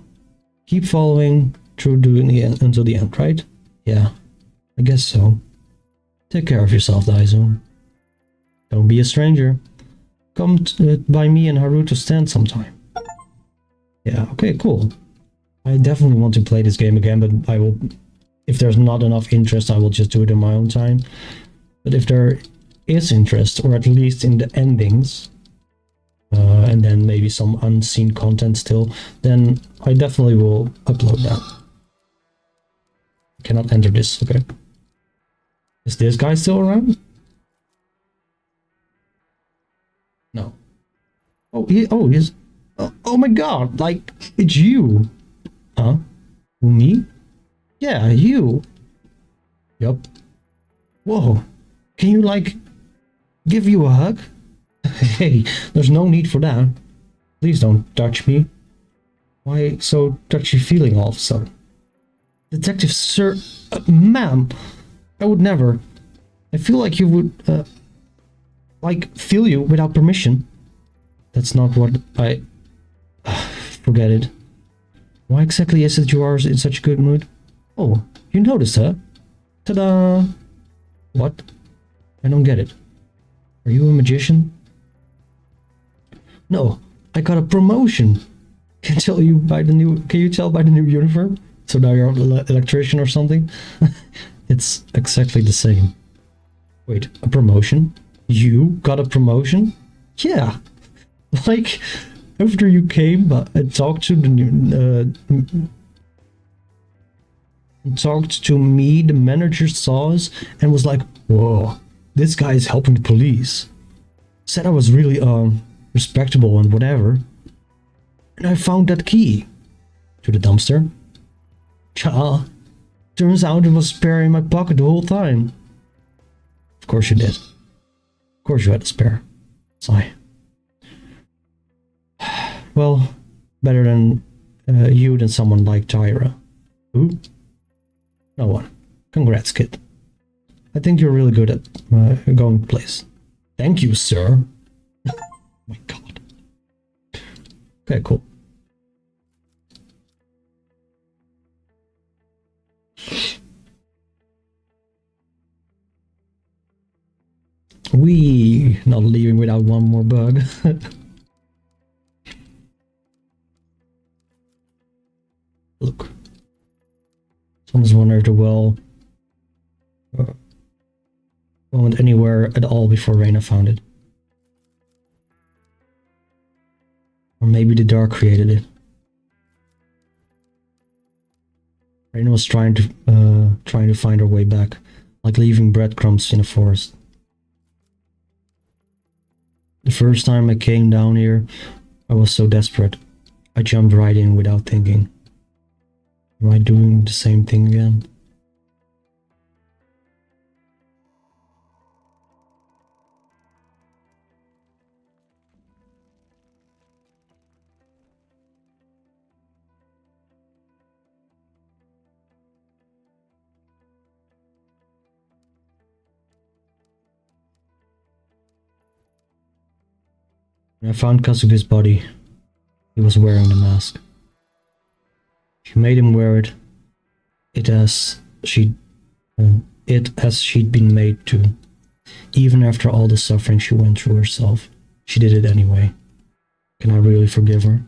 Keep following through doing the end until the end, right? Yeah, I guess so. Take care of yourself, Daiso. Don't be a stranger. Come by me and Haruto stand sometime. Yeah, okay, cool. I definitely want to play this game again, but I will, if there's not enough interest, I will just do it in my own time. But if there is interest, or at least in the endings, and then maybe some unseen content still, then I definitely will upload that. I cannot enter this, okay. Is this guy still around? No. Oh, he's... Oh my god, like, it's you! Huh? Me? Yeah, you! Yup. Whoa. Can you, like, give you a hug? Hey, there's no need for that. Please don't touch me. Why so touchy-feeling all of a sudden? Detective Sir... ma'am! I would never. I feel like you would, like, feel you without permission. That's not what I... Forget it. Why exactly is it you are in such a good mood? Oh, you noticed, huh? Ta-da! What? I don't get it. Are you a magician? No, I got a promotion. Can you tell by the new uniform? So now you're an electrician or something? It's exactly the same. Wait, a promotion? You got a promotion? Yeah. Like, after you came and talked to the new, talked to me, the manager saw us and was like, whoa, this guy is helping the police. Said I was really, respectable and whatever. And I found that key to the dumpster. Cha. Turns out it was spare in my pocket the whole time. Of course you did. Of course you had a spare. Sigh. Well, better than you than someone like Tyra. Who? No one. Congrats, kid. I think you're really good at going place. Thank you, sir. Oh my god. Okay, cool. We not leaving without one more bug. Look. Someone's wondered the well went anywhere at all before Reyna found it. Or maybe the dark created it. Reyna was trying to find her way back, like leaving breadcrumbs in a forest. The first time I came down here, I was so desperate. I jumped right in without thinking. Am I doing the same thing again? When I found Kazuki's body, he was wearing the mask. She made him wear it. It as she'd been made to. Even after all the suffering she went through herself, she did it anyway. Can I really forgive her?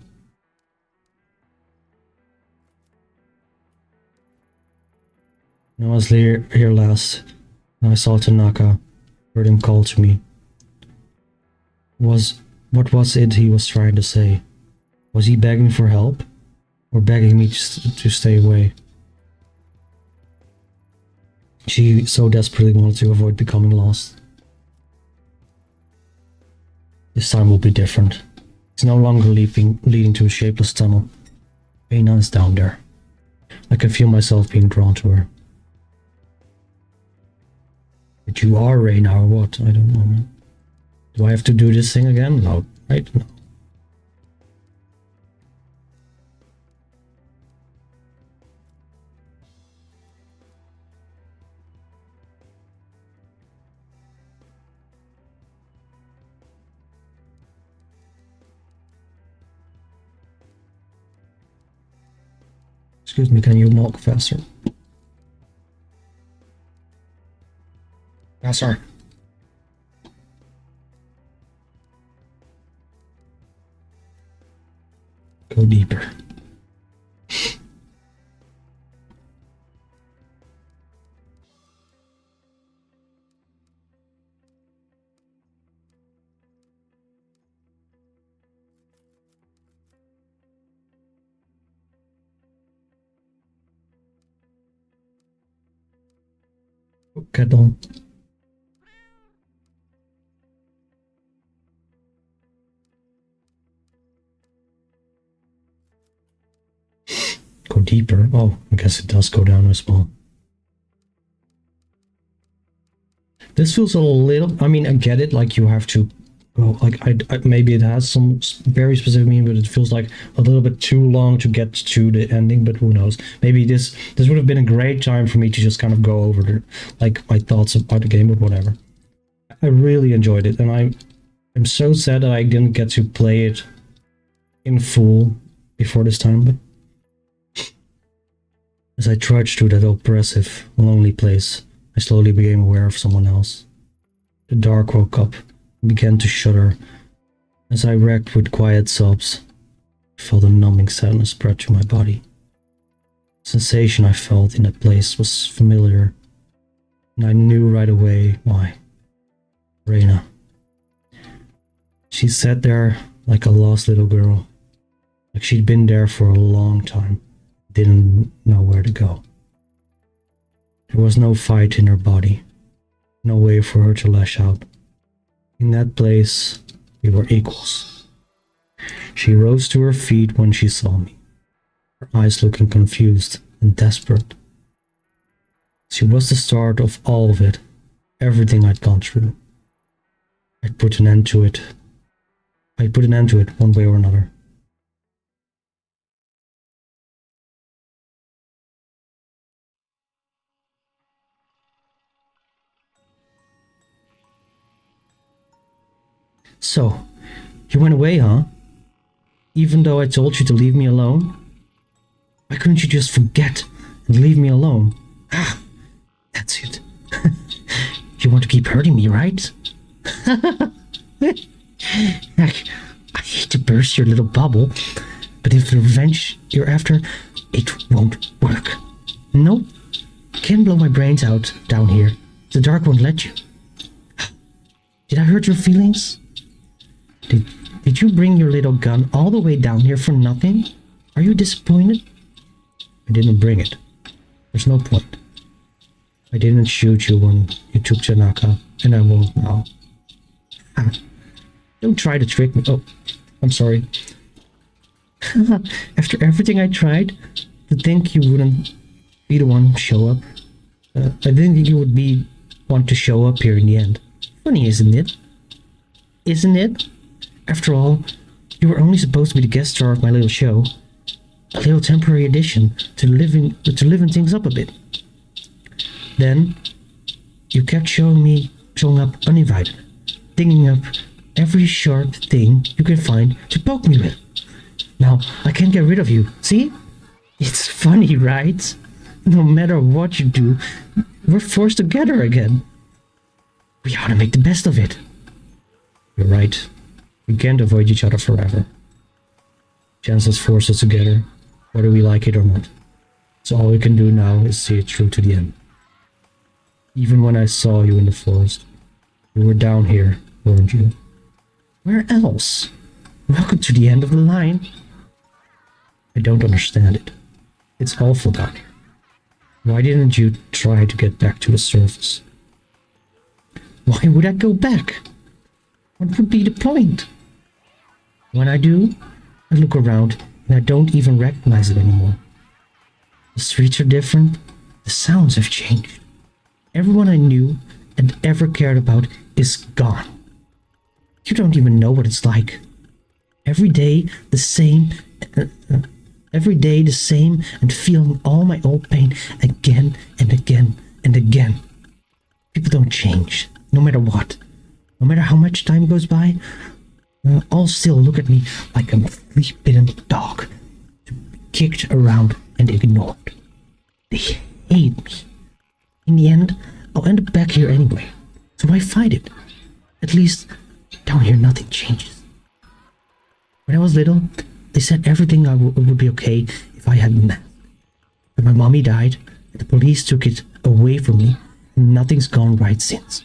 When I was here last, and I saw Tanaka, heard him call to me. What was it he was trying to say? Was he begging for help? Or begging me to stay away? She so desperately wanted to avoid becoming lost. This time will be different. It's no longer leading to a shapeless tunnel. Reyna is down there. I can feel myself being drawn to her. But you are Reyna or what? I don't know, man. Do I have to do this thing again? No, right? No. Excuse me, can you walk faster? Faster. Go deeper. Okay, don't. Go deeper. Oh, I guess it does go down as well. This feels a little. I mean, I get it. Like you have to go. Like maybe it has some very specific meaning, but it feels like a little bit too long to get to the ending. But who knows? Maybe this would have been a great time for me to just kind of go over like my thoughts about the game, but whatever. I really enjoyed it, and I'm so sad that I didn't get to play it in full before this time. But as I trudged through that oppressive, lonely place, I slowly became aware of someone else. The dark woke up and began to shudder. As I wrecked with quiet sobs, I felt a numbing sadness spread through my body. The sensation I felt in that place was familiar, and I knew right away why. Reyna. She sat there like a lost little girl, like she'd been there for a long time, didn't know where to go. There was no fight in her body, no way for her to lash out. In that place, we were equals. She rose to her feet when she saw me, her eyes looking confused and desperate. She was the start of all of it, everything I'd gone through. I'd put an end to it one way or another. So, you went away, huh? Even though I told you to leave me alone? Why couldn't you just forget and leave me alone? Ah, that's it. You want to keep hurting me, right? I hate to burst your little bubble, but if the revenge you're after, it won't work. Nope. Can't blow my brains out down here. The dark won't let you. Did I hurt your feelings? Did you bring your little gun all the way down here for nothing? Are you disappointed? I didn't bring it. There's no point. I didn't shoot you when you took Tanaka, and I won't now. Ha. Don't try to trick me. Oh, I'm sorry. After everything I tried, to think you wouldn't be the one to show up. I didn't think you would be one to show up here in the end. Funny, isn't it? Isn't it? After all, you were only supposed to be the guest star of my little show. A little temporary addition to living things up a bit. Then, you kept showing up uninvited, digging up every sharp thing you can find to poke me with. Now, I can't get rid of you, see? It's funny, right? No matter what you do, we're forced together again. We ought to make the best of it. You're right. We can't avoid each other forever. Chances force us together, whether we like it or not. So all we can do now is see it through to the end. Even when I saw you in the forest, you were down here, weren't you? Where else? Welcome to the end of the line. I don't understand it. It's awful down here. Why didn't you try to get back to the surface? Why would I go back? What would be the point? When I do, I look around and I don't even recognize it anymore. The streets are different. The sounds have changed. Everyone I knew and ever cared about is gone. You don't even know what it's like. Every day the same, and feeling all my old pain again and again and again. People don't change, no matter what. No matter how much time goes by, all still look at me like I'm a flea-bitten dog, to be kicked around and ignored. They hate me. In the end, I'll end up back here anyway, so why fight it? At least, down here nothing changes. When I was little, they said everything would be okay if I had the mask. But my mommy died, and the police took it away from me, and nothing's gone right since.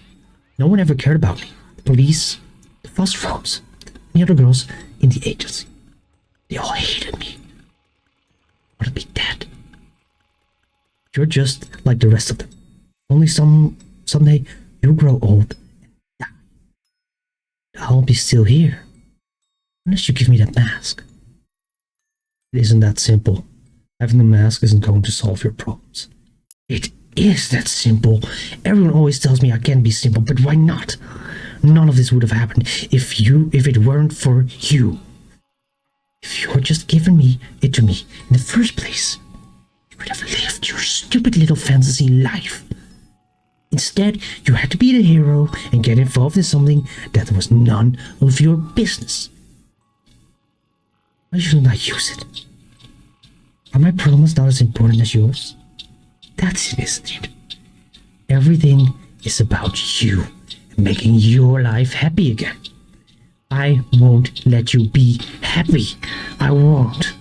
No one ever cared about me. The police, the foster homes, and the other girls in the agency. They all hated me. I want to be dead. You're just like the rest of them. Only someday you'll grow old and die. I'll be still here. Unless you give me that mask. It isn't that simple. Having the mask isn't going to solve your problems. It is that simple. Everyone always tells me I can't be simple, but why not? None of this would have happened if it weren't for you. If you had just given it to me in the first place, you could have lived your stupid little fantasy life. Instead, you had to be the hero and get involved in something that was none of your business. Why shouldn't I use it? Are my problems not as important as yours? That's it, isn't it? Everything is about you and making your life happy again. I won't let you be happy. I won't.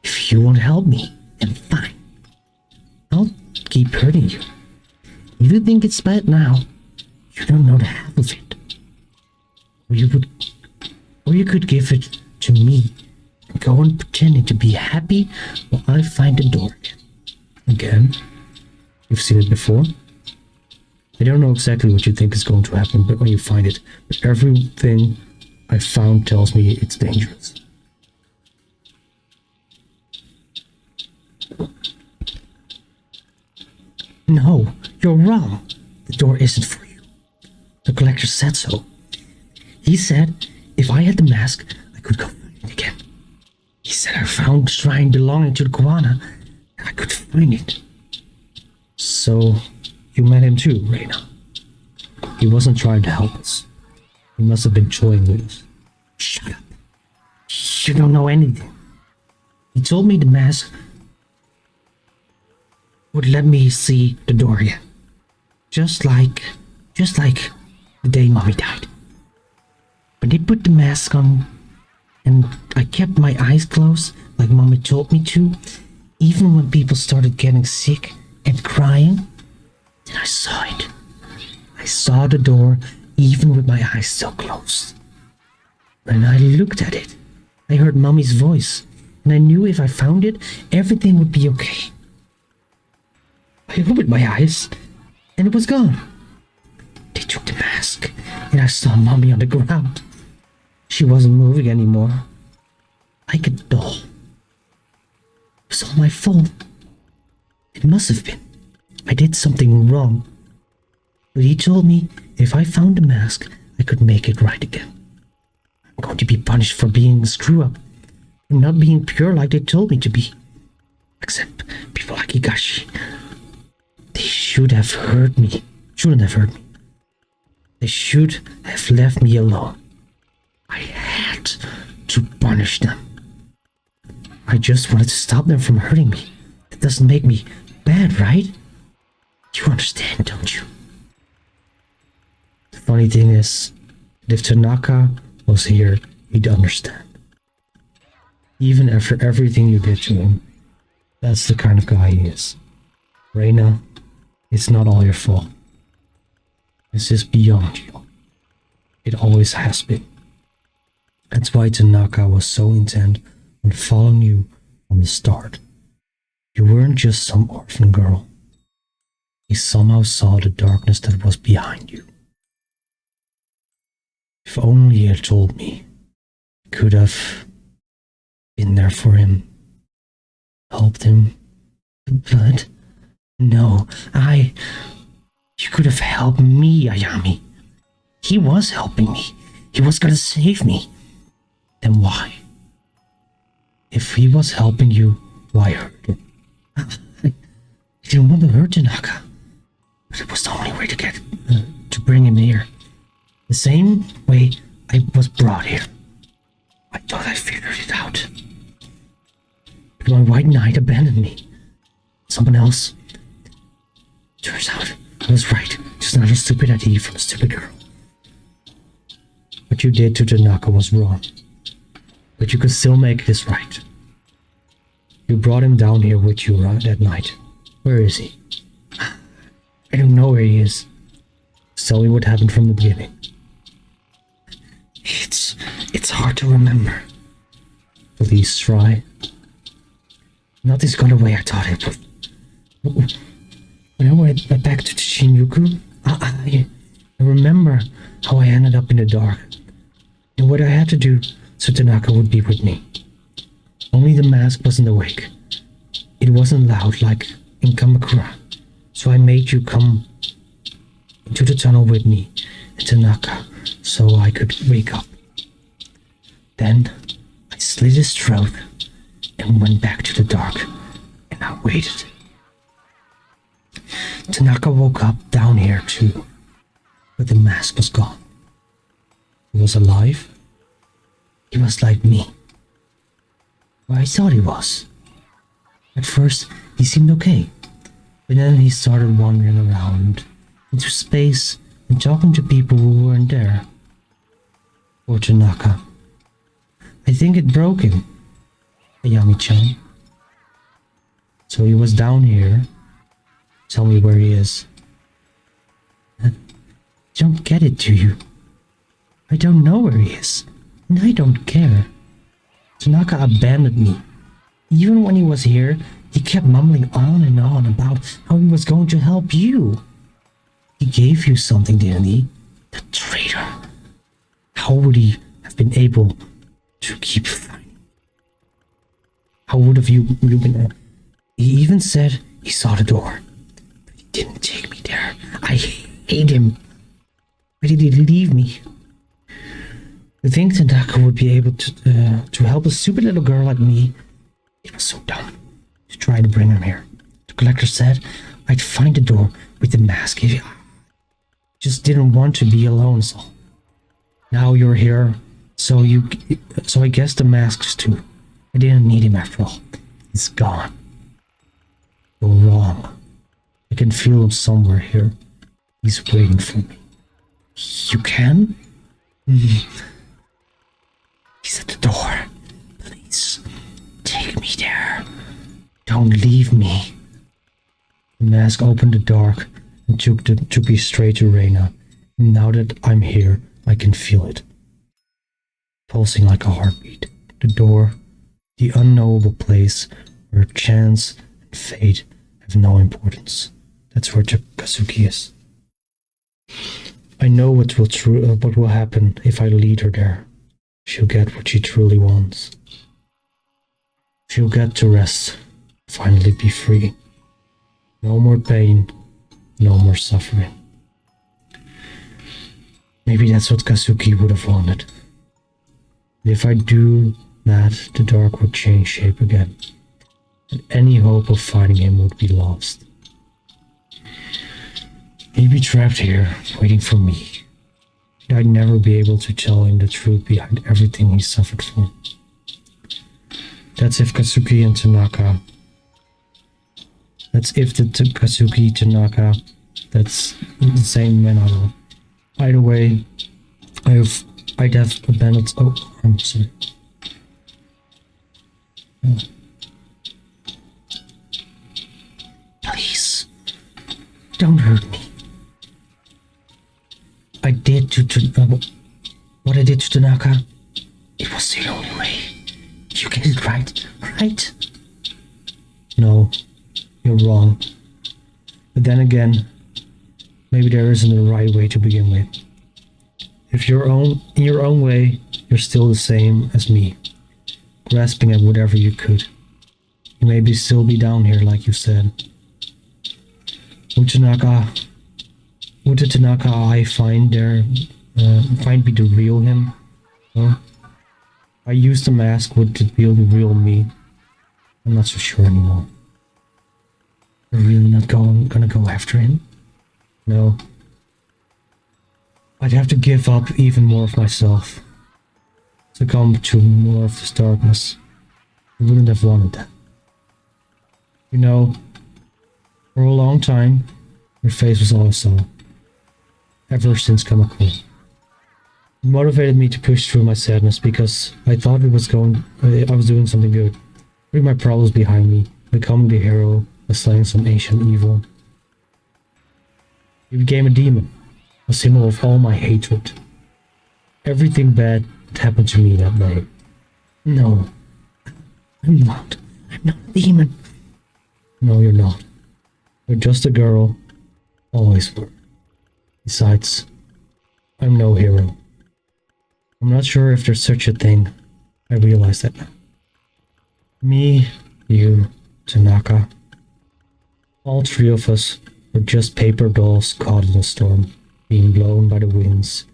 If you won't help me, then fine. I'll keep hurting you. If you think it's bad now, you don't know the half of it. Or you could give it to me and go on pretending to be happy while I find the door again. You've seen it before. I don't know exactly what you think is going to happen, but when you find it, but everything I found tells me it's dangerous. No, you're wrong. The door isn't for you. The collector said so. He said if I had the mask, I could go find it again. He said I found the shrine belonging to the Koana, and I could find it. So, you met him too, Reina. He wasn't trying to help us. He must have been toying with us. Shut up. You don't know anything. He told me the mask would let me see the door again. Just like the day Mommy died. But they put the mask on, and I kept my eyes closed like Mommy told me to, even when people started getting sick and crying. Then I saw it. I saw the door even with my eyes still closed. When I looked at it, I heard Mommy's voice, and I knew if I found it, everything would be okay. I opened my eyes, and it was gone. They took the mask, and I saw Mommy on the ground. She wasn't moving anymore, like a doll. It was all my fault. It must have been. I did something wrong. But he told me if I found the mask, I could make it right again. I'm going to be punished for being a screw-up and not being pure like they told me to be. Except people like Higashi. They should have heard me. Shouldn't have heard me. They should have left me alone. I had to punish them. I just wanted to stop them from hurting me. That doesn't make me bad, right? You understand, don't you? The funny thing is, if Tanaka was here, he'd understand. Even after everything you did to him, that's the kind of guy he is. Reina, it's not all your fault. This is beyond you. It always has been. That's why Tanaka was so intent on following you from the start. You weren't just some orphan girl. He somehow saw the darkness that was behind you. If only he had told me, I could have been there for him, helped him. But no, you could have helped me, Ayami. He was helping me. He was gonna save me. Then why? If he was helping you, why hurt him? I didn't want to hurt Tanaka, but it was the only way to bring him here. The same way I was brought here. I thought I figured it out. But my white knight abandoned me. Someone else. Turns out I was right. Just another stupid idea from a stupid girl. What you did to Tanaka was wrong. But you could still make this right. You brought him down here with you that night. Where is he? I don't know where he is. Just tell me what happened from the beginning. It's hard to remember. Please try. Nothing's gone the way I thought it would. When I went back to Shinjuku, I remember how I ended up in the dark. And what I had to do so Tanaka would be with me. Only the mask wasn't awake. It wasn't loud like in Kamakura. So I made you come into the tunnel with me and Tanaka so I could wake up. Then I slit his throat and went back to the dark, and I waited. Tanaka woke up down here too, but the mask was gone. He was alive. He was like me. Well, I thought he was. At first, he seemed okay, but then he started wandering around into space and talking to people who weren't there. Poor Tanaka. I think it broke him, Ayami-chan. So he was down here. Tell me where he is. I don't get it, do you? I don't know where he is, and I don't care. Tanaka abandoned me. Even when he was here, he kept mumbling on and on about how he was going to help you. He gave you something, didn't he? The traitor. How would he have been able to keep fighting? How would have you been? He even said he saw the door, but he didn't take me there. I hate him. Why did he leave me? To think Tanaka would be able to help a stupid little girl like me, it was so dumb to try to bring him here. The collector said I'd find the door with the mask. I just didn't want to be alone, so Now you're here, so I guess the masks too. I didn't need him after all. He's gone. You're wrong. I can feel him somewhere here. He's waiting for me. You can? He's at the door. Please, take me there. Don't leave me. The mask opened the dark and took me straight to Reina. Now that I'm here, I can feel it. Pulsing like a heartbeat. The door, the unknowable place where chance and fate have no importance. That's where Kazuki is. I know what will happen if I lead her there. She'll get what she truly wants. She'll get to rest, finally be free. No more pain, no more suffering. Maybe that's what Kazuki would have wanted. If I do that, the dark would change shape again, and any hope of finding him would be lost. He'd be trapped here, waiting for me. I'd never be able to tell him the truth behind everything he suffered for. That's if Kazuki and Tanaka. That's if the Kazuki Tanaka. That's the same man I love. Either way, I'd have abandoned. Oh, I'm sorry. Oh. Please, don't hurt me. I did what I did to Tanaka. It was the only way. You get it right, right? No, you're wrong. But then again, maybe there isn't a right way to begin with. If in your own way, you're still the same as me, grasping at whatever you could. You maybe still be down here, like you said. Would the Tanaka I find be the real him? Or I used the mask, would it be the real me? I'm not so sure anymore. You're really not gonna go after him? No. I'd have to give up even more of myself. Succumb to more of this darkness. I wouldn't have wanted that. You know, for a long time, your face was all I saw. Ever since Kamakura. It motivated me to push through my sadness because I thought I was doing something good. Putting my problems behind me, becoming the hero, of slaying some ancient evil. He became a demon, a symbol of all my hatred. Everything bad that happened to me that day. No, I'm not a demon. No, you're not. You're just a girl, always were. Besides, I'm no hero. I'm not sure if there's such a thing. I realize that now. Me, you, Tanaka. All three of us were just paper dolls caught in a storm, being blown by the winds.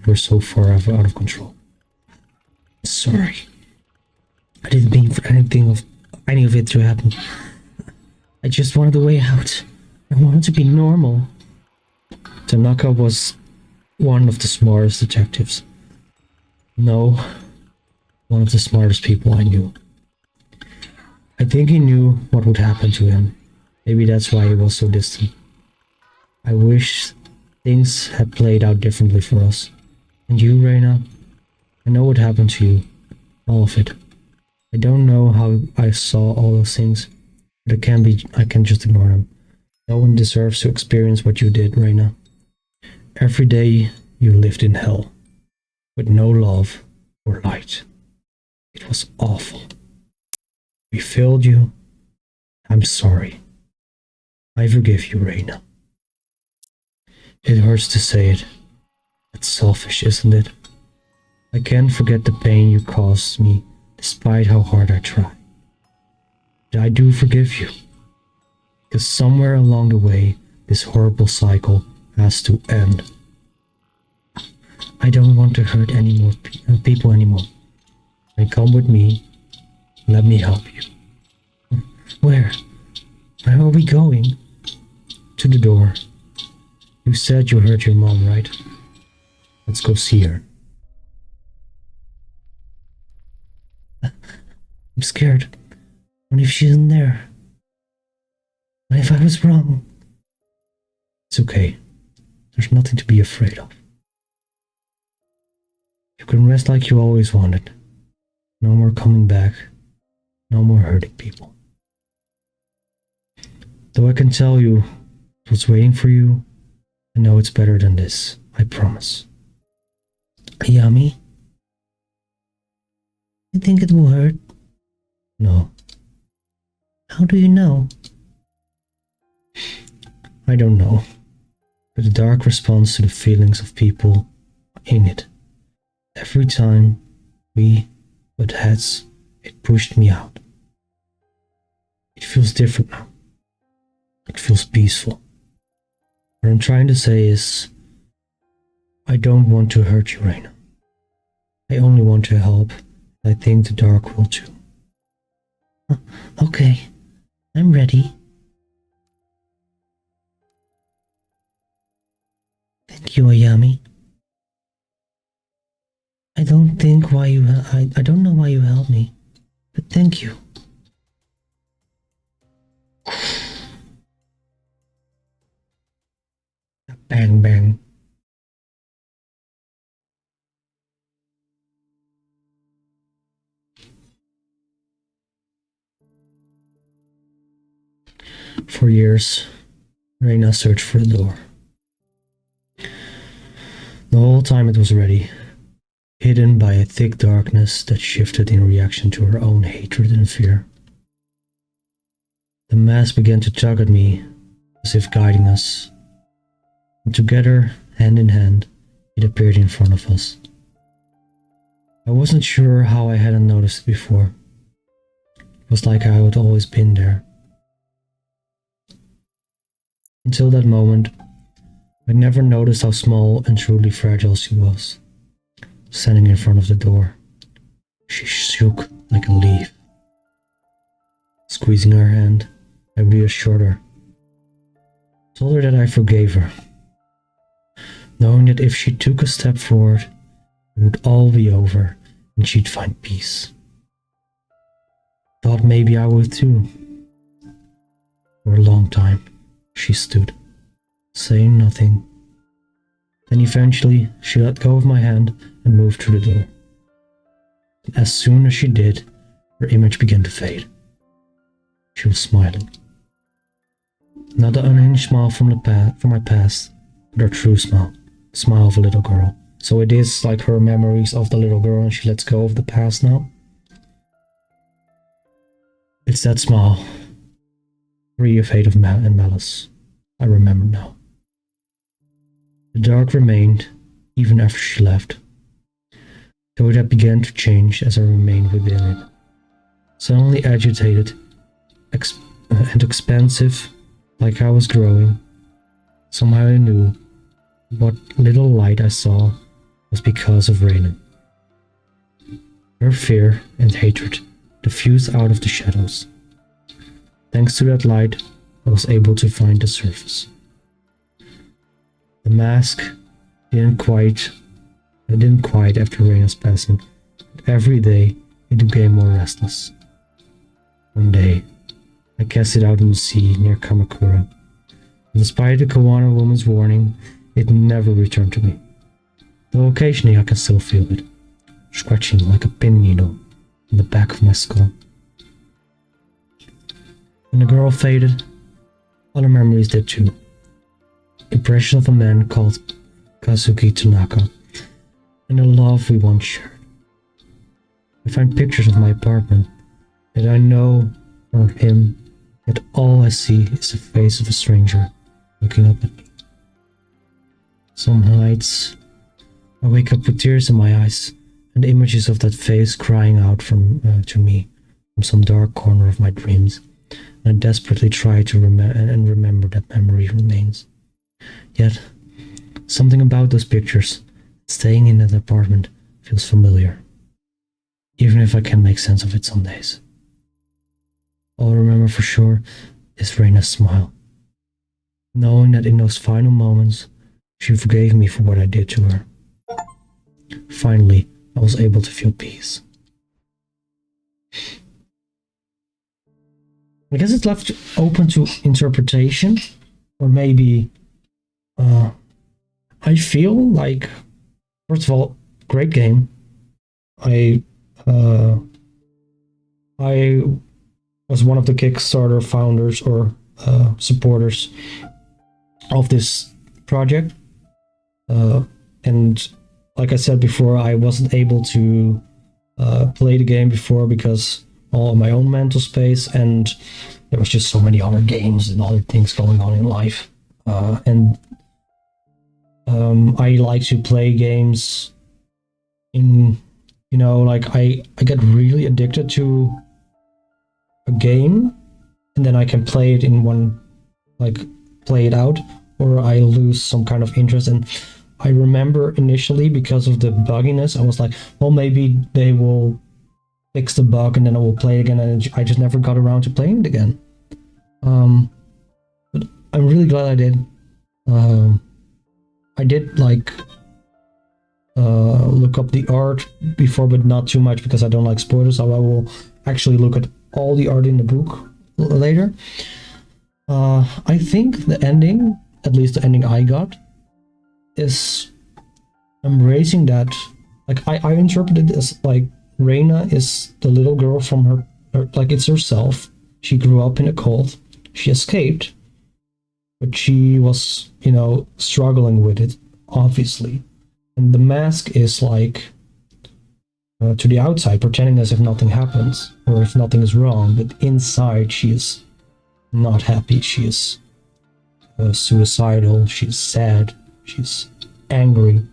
We're so far out of control. Sorry. I didn't mean for any of it to happen. I just wanted a way out. I wanted to be normal. Tanaka was one of the smartest detectives. No, one of the smartest people I knew. I think he knew what would happen to him. Maybe that's why he was so distant. I wish things had played out differently for us. And you, Reina, I know what happened to you. All of it. I don't know how I saw all those things, but I can just ignore them. No one deserves to experience what you did, Reina. Every day you lived in hell, with no love or light. It was awful. We failed you. I'm sorry. I forgive you, Reina. It hurts to say it. It's selfish, isn't it? I can't forget the pain you caused me, despite how hard I try. But I do forgive you. Because somewhere along the way, this horrible cycle has to end. I don't want to hurt any more people anymore. Then come with me. Let me help you. Where? Where are we going? To the door. You said you hurt your mom, right? Let's go see her. I'm scared. What if she isn't there? What if I was wrong? It's okay. There's nothing to be afraid of. You can rest like you always wanted. No more coming back. No more hurting people. Though I can tell you what's waiting for you, I know it's better than this. I promise. Ayami? You think it will hurt? No, How do you know? I don't know. But the dark responds to the feelings of people in it. Every time we butt heads, it pushed me out. It feels different now. It feels peaceful. What I'm trying to say is, I don't want to hurt you, Reina. I only want to help. I think the dark will too. Okay, I'm ready. Thank you, Ayami. I don't think why you I don't know why you helped me, but thank you. Bang, bang. For years, Reina searched for the door. The whole time it was ready, hidden by a thick darkness that shifted in reaction to her own hatred and fear. The mask began to tug at me, as if guiding us, and together, hand in hand, it appeared in front of us. I wasn't sure how I hadn't noticed it before. It was like I had always been there. Until that moment, I never noticed how small and truly fragile she was. Standing in front of the door, she shook like a leaf. Squeezing her hand, I reassured her. Told her that I forgave her, knowing that if she took a step forward, it would all be over and she'd find peace. Thought maybe I would too. For a long time, she stood, saying nothing. Then eventually, she let go of my hand and moved through the door. And as soon as she did, her image began to fade. She was smiling. Not the unhinged smile from my past, but her true smile. The smile of a little girl. So it is like her memories of the little girl and she lets go of the past now. It's that smile, free of hate and malice. I remember now. The dark remained, even after she left, though it had begun to change as I remained within it. Suddenly agitated and expansive, like I was growing. Somehow I knew what little light I saw was because of Reina. Her fear and hatred diffused out of the shadows. Thanks to that light, I was able to find the surface. The mask didn't quiet after Reina's passing, but every day it became more restless. One day, I cast it out in the sea near Kamakura, and despite the Kawana woman's warning, it never returned to me. Though occasionally I can still feel it, scratching like a pin needle in the back of my skull. When the girl faded, other memories did too. Impression of a man called Kazuki Tanaka, and the love we once shared. I find pictures of my apartment that I know are him, yet all I see is the face of a stranger looking up at me. Some nights, I wake up with tears in my eyes and images of that face crying out to me from some dark corner of my dreams, and I desperately try to remember that memory remains. Yet, something about those pictures, staying in that apartment, feels familiar, even if I can't make sense of it some days. All I remember for sure is Reina's smile, knowing that in those final moments, she forgave me for what I did to her. Finally, I was able to feel peace. I guess it's left open to interpretation, or maybe I feel like, first of all, great game. I I was one of the Kickstarter founders or supporters of this project, and like I said before, I wasn't able to play the game before because all of my own mental space, and there was just so many other games and other things going on in life, and I like to play games in, like I get really addicted to a game, and then I can play it in one, like play it out, or I lose some kind of interest. And I remember initially, because of the bugginess, I was like, well, maybe they will fix the bug and then I will play it again, and I just never got around to playing it again. But I'm really glad I did. I did like look up the art before, but not too much because I don't like spoilers, so I will actually look at all the art in the book later. I think the ending, at least the ending I got, is embracing that. Like I interpreted it as like Reina is the little girl from her, like it's herself. She grew up in a cult. She escaped, but she was, struggling with it, obviously. And the mask is like to the outside, pretending as if nothing happens or if nothing is wrong, but inside she is not happy. She is suicidal. She's sad. She's angry.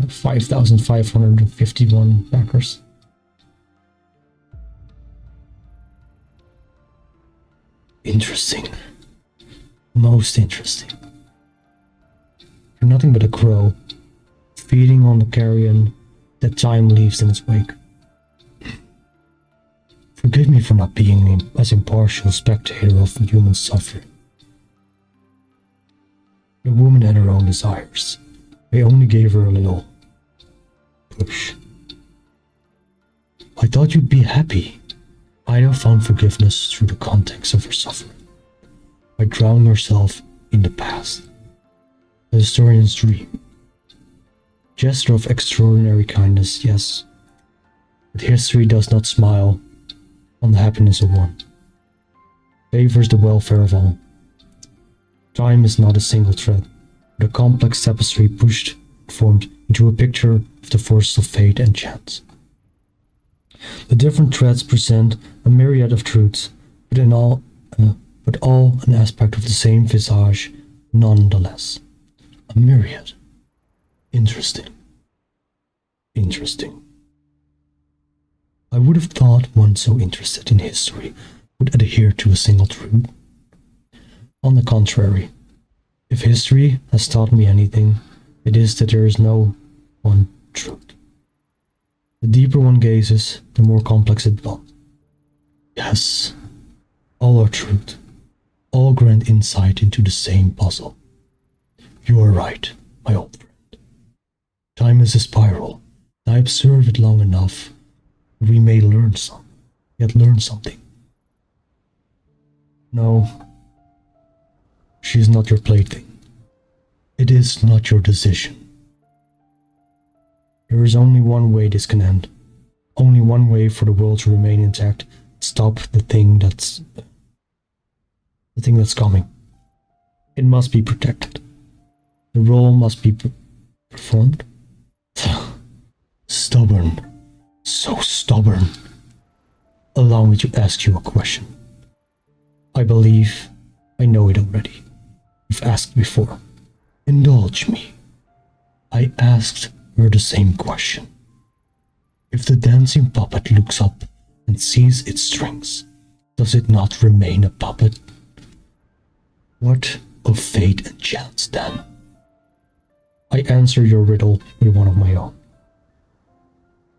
5,551 backers. Interesting. Most interesting. You're nothing but a crow, feeding on the carrion that time leaves in its wake. Forgive me for not being as impartial spectator of human suffering. The woman had her own desires. I only gave her a little push. I thought you'd be happy. Ida found forgiveness through the context of her suffering. By drowning herself in the past. The historian's dream. Gesture of extraordinary kindness, yes. But history does not smile on the happiness of one. Favors the welfare of all. Time is not a single thread, but a complex tapestry pushed and formed into a picture of the forces of fate and chance. The different threads present a myriad of truths, but all an aspect of the same visage, nonetheless. A myriad. Interesting. Interesting. I would have thought one so interested in history would adhere to a single truth. On the contrary, if history has taught me anything, it is that there is no one truth. The deeper one gazes, the more complex it becomes. Yes, all are truth, all grant insight into the same puzzle. You are right, my old friend. Time is a spiral, and I observe it long enough that we may learn something. No, she is not your plaything. It is not your decision. There is only one way this can end. Only one way for the world to remain intact. Stop the thing that's coming. It must be protected. The role must be performed. Stubborn. So stubborn. Allow me to ask you a question. I believe I know it already. You've asked before. Indulge me. I asked her the same question. If the dancing puppet looks up and sees its strings, does it not remain a puppet? What of fate and chance then? I answer your riddle with one of my own.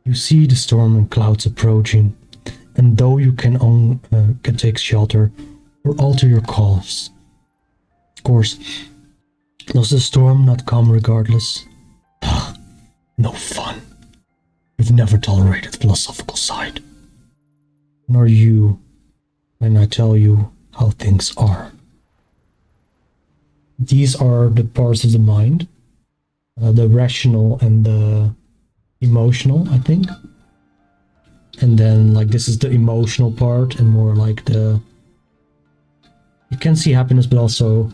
You see the storm and clouds approaching, and though you can take shelter or alter your course, does the storm not come regardless? No fun. You've never tolerated philosophical side. nor you when I tell you how things are. These are the parts of the mind, the rational and the emotional, I think. And then like this is the emotional part and more like the, you can see happiness but also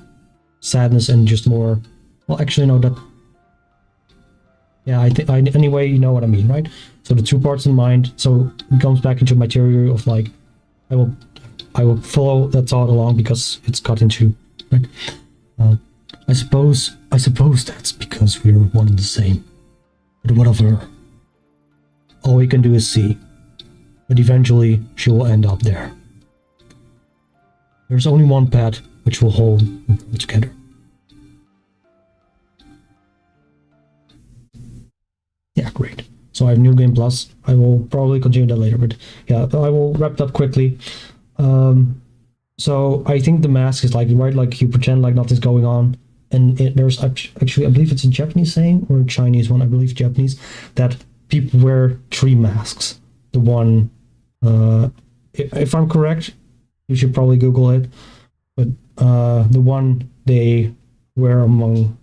sadness and just more, well actually no, that, yeah, I think anyway, you know what I mean, right? So the two parts in mind, so it comes back into my theory of like I will follow that thought along because it's cut into, right? I suppose that's because we're one and the same. But whatever. All we can do is see. But eventually she will end up there. There's only one path which will hold together. Yeah, great. So I have New Game Plus. I will probably continue that later, but yeah, I will wrap it up quickly. So I think the mask is like, right, like you pretend like nothing's going on. And there's actually, I believe it's a Japanese saying or a Chinese one, I believe Japanese, that people wear 3 masks. The one, if I'm correct, you should probably Google it, but the one they wear among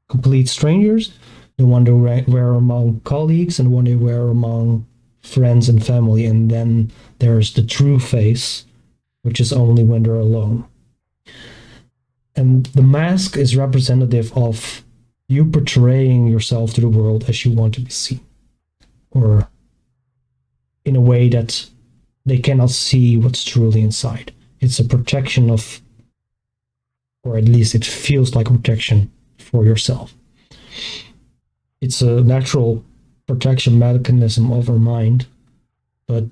complete strangers, the one they wear among colleagues, and the one they wear among friends and family, and then there's the true face, which is only when they're alone. And the mask is representative of you portraying yourself to the world as you want to be seen, or in a way that they cannot see what's truly inside. It's a protection of, or at least it feels like a protection for yourself. It's a natural protection mechanism of our mind, but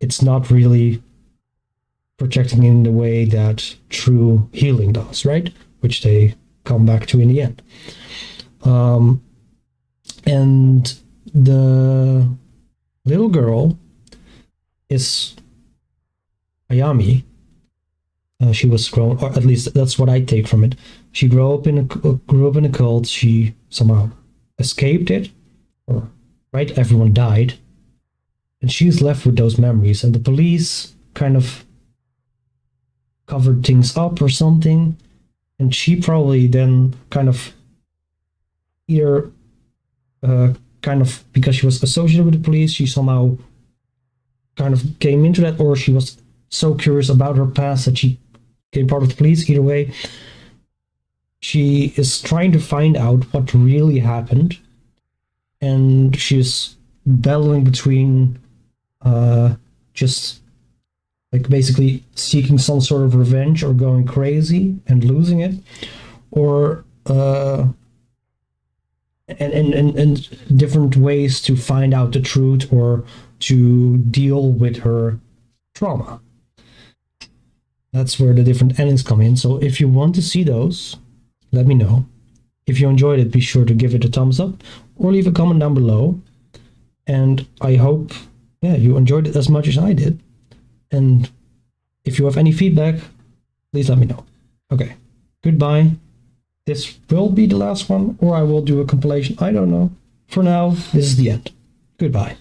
it's not really protecting in the way that true healing does, right? Which they come back to in the end. And the little girl is Ayami. She was grown, or at least that's what I take from it. She grew up in a cult. She somehow escaped it, or right, everyone died, and she's left with those memories. And the police kind of covered things up or something, and she probably then kind of either kind of because she was associated with the police, she somehow kind of came into that, or she was so curious about her past that she became part of the police. Either way, she is trying to find out what really happened, and she's battling between just like basically seeking some sort of revenge or going crazy and losing it, or and different ways to find out the truth or to deal with her trauma. That's where the different endings come in. So if you want to see those, let me know. If you enjoyed it, be sure to give it a thumbs up or leave a comment down below. And I hope, yeah, you enjoyed it as much as I did. And if you have any feedback, please let me know. Okay, goodbye. This will be the last one, or I will do a compilation. I don't know. For now, this is the end. Goodbye.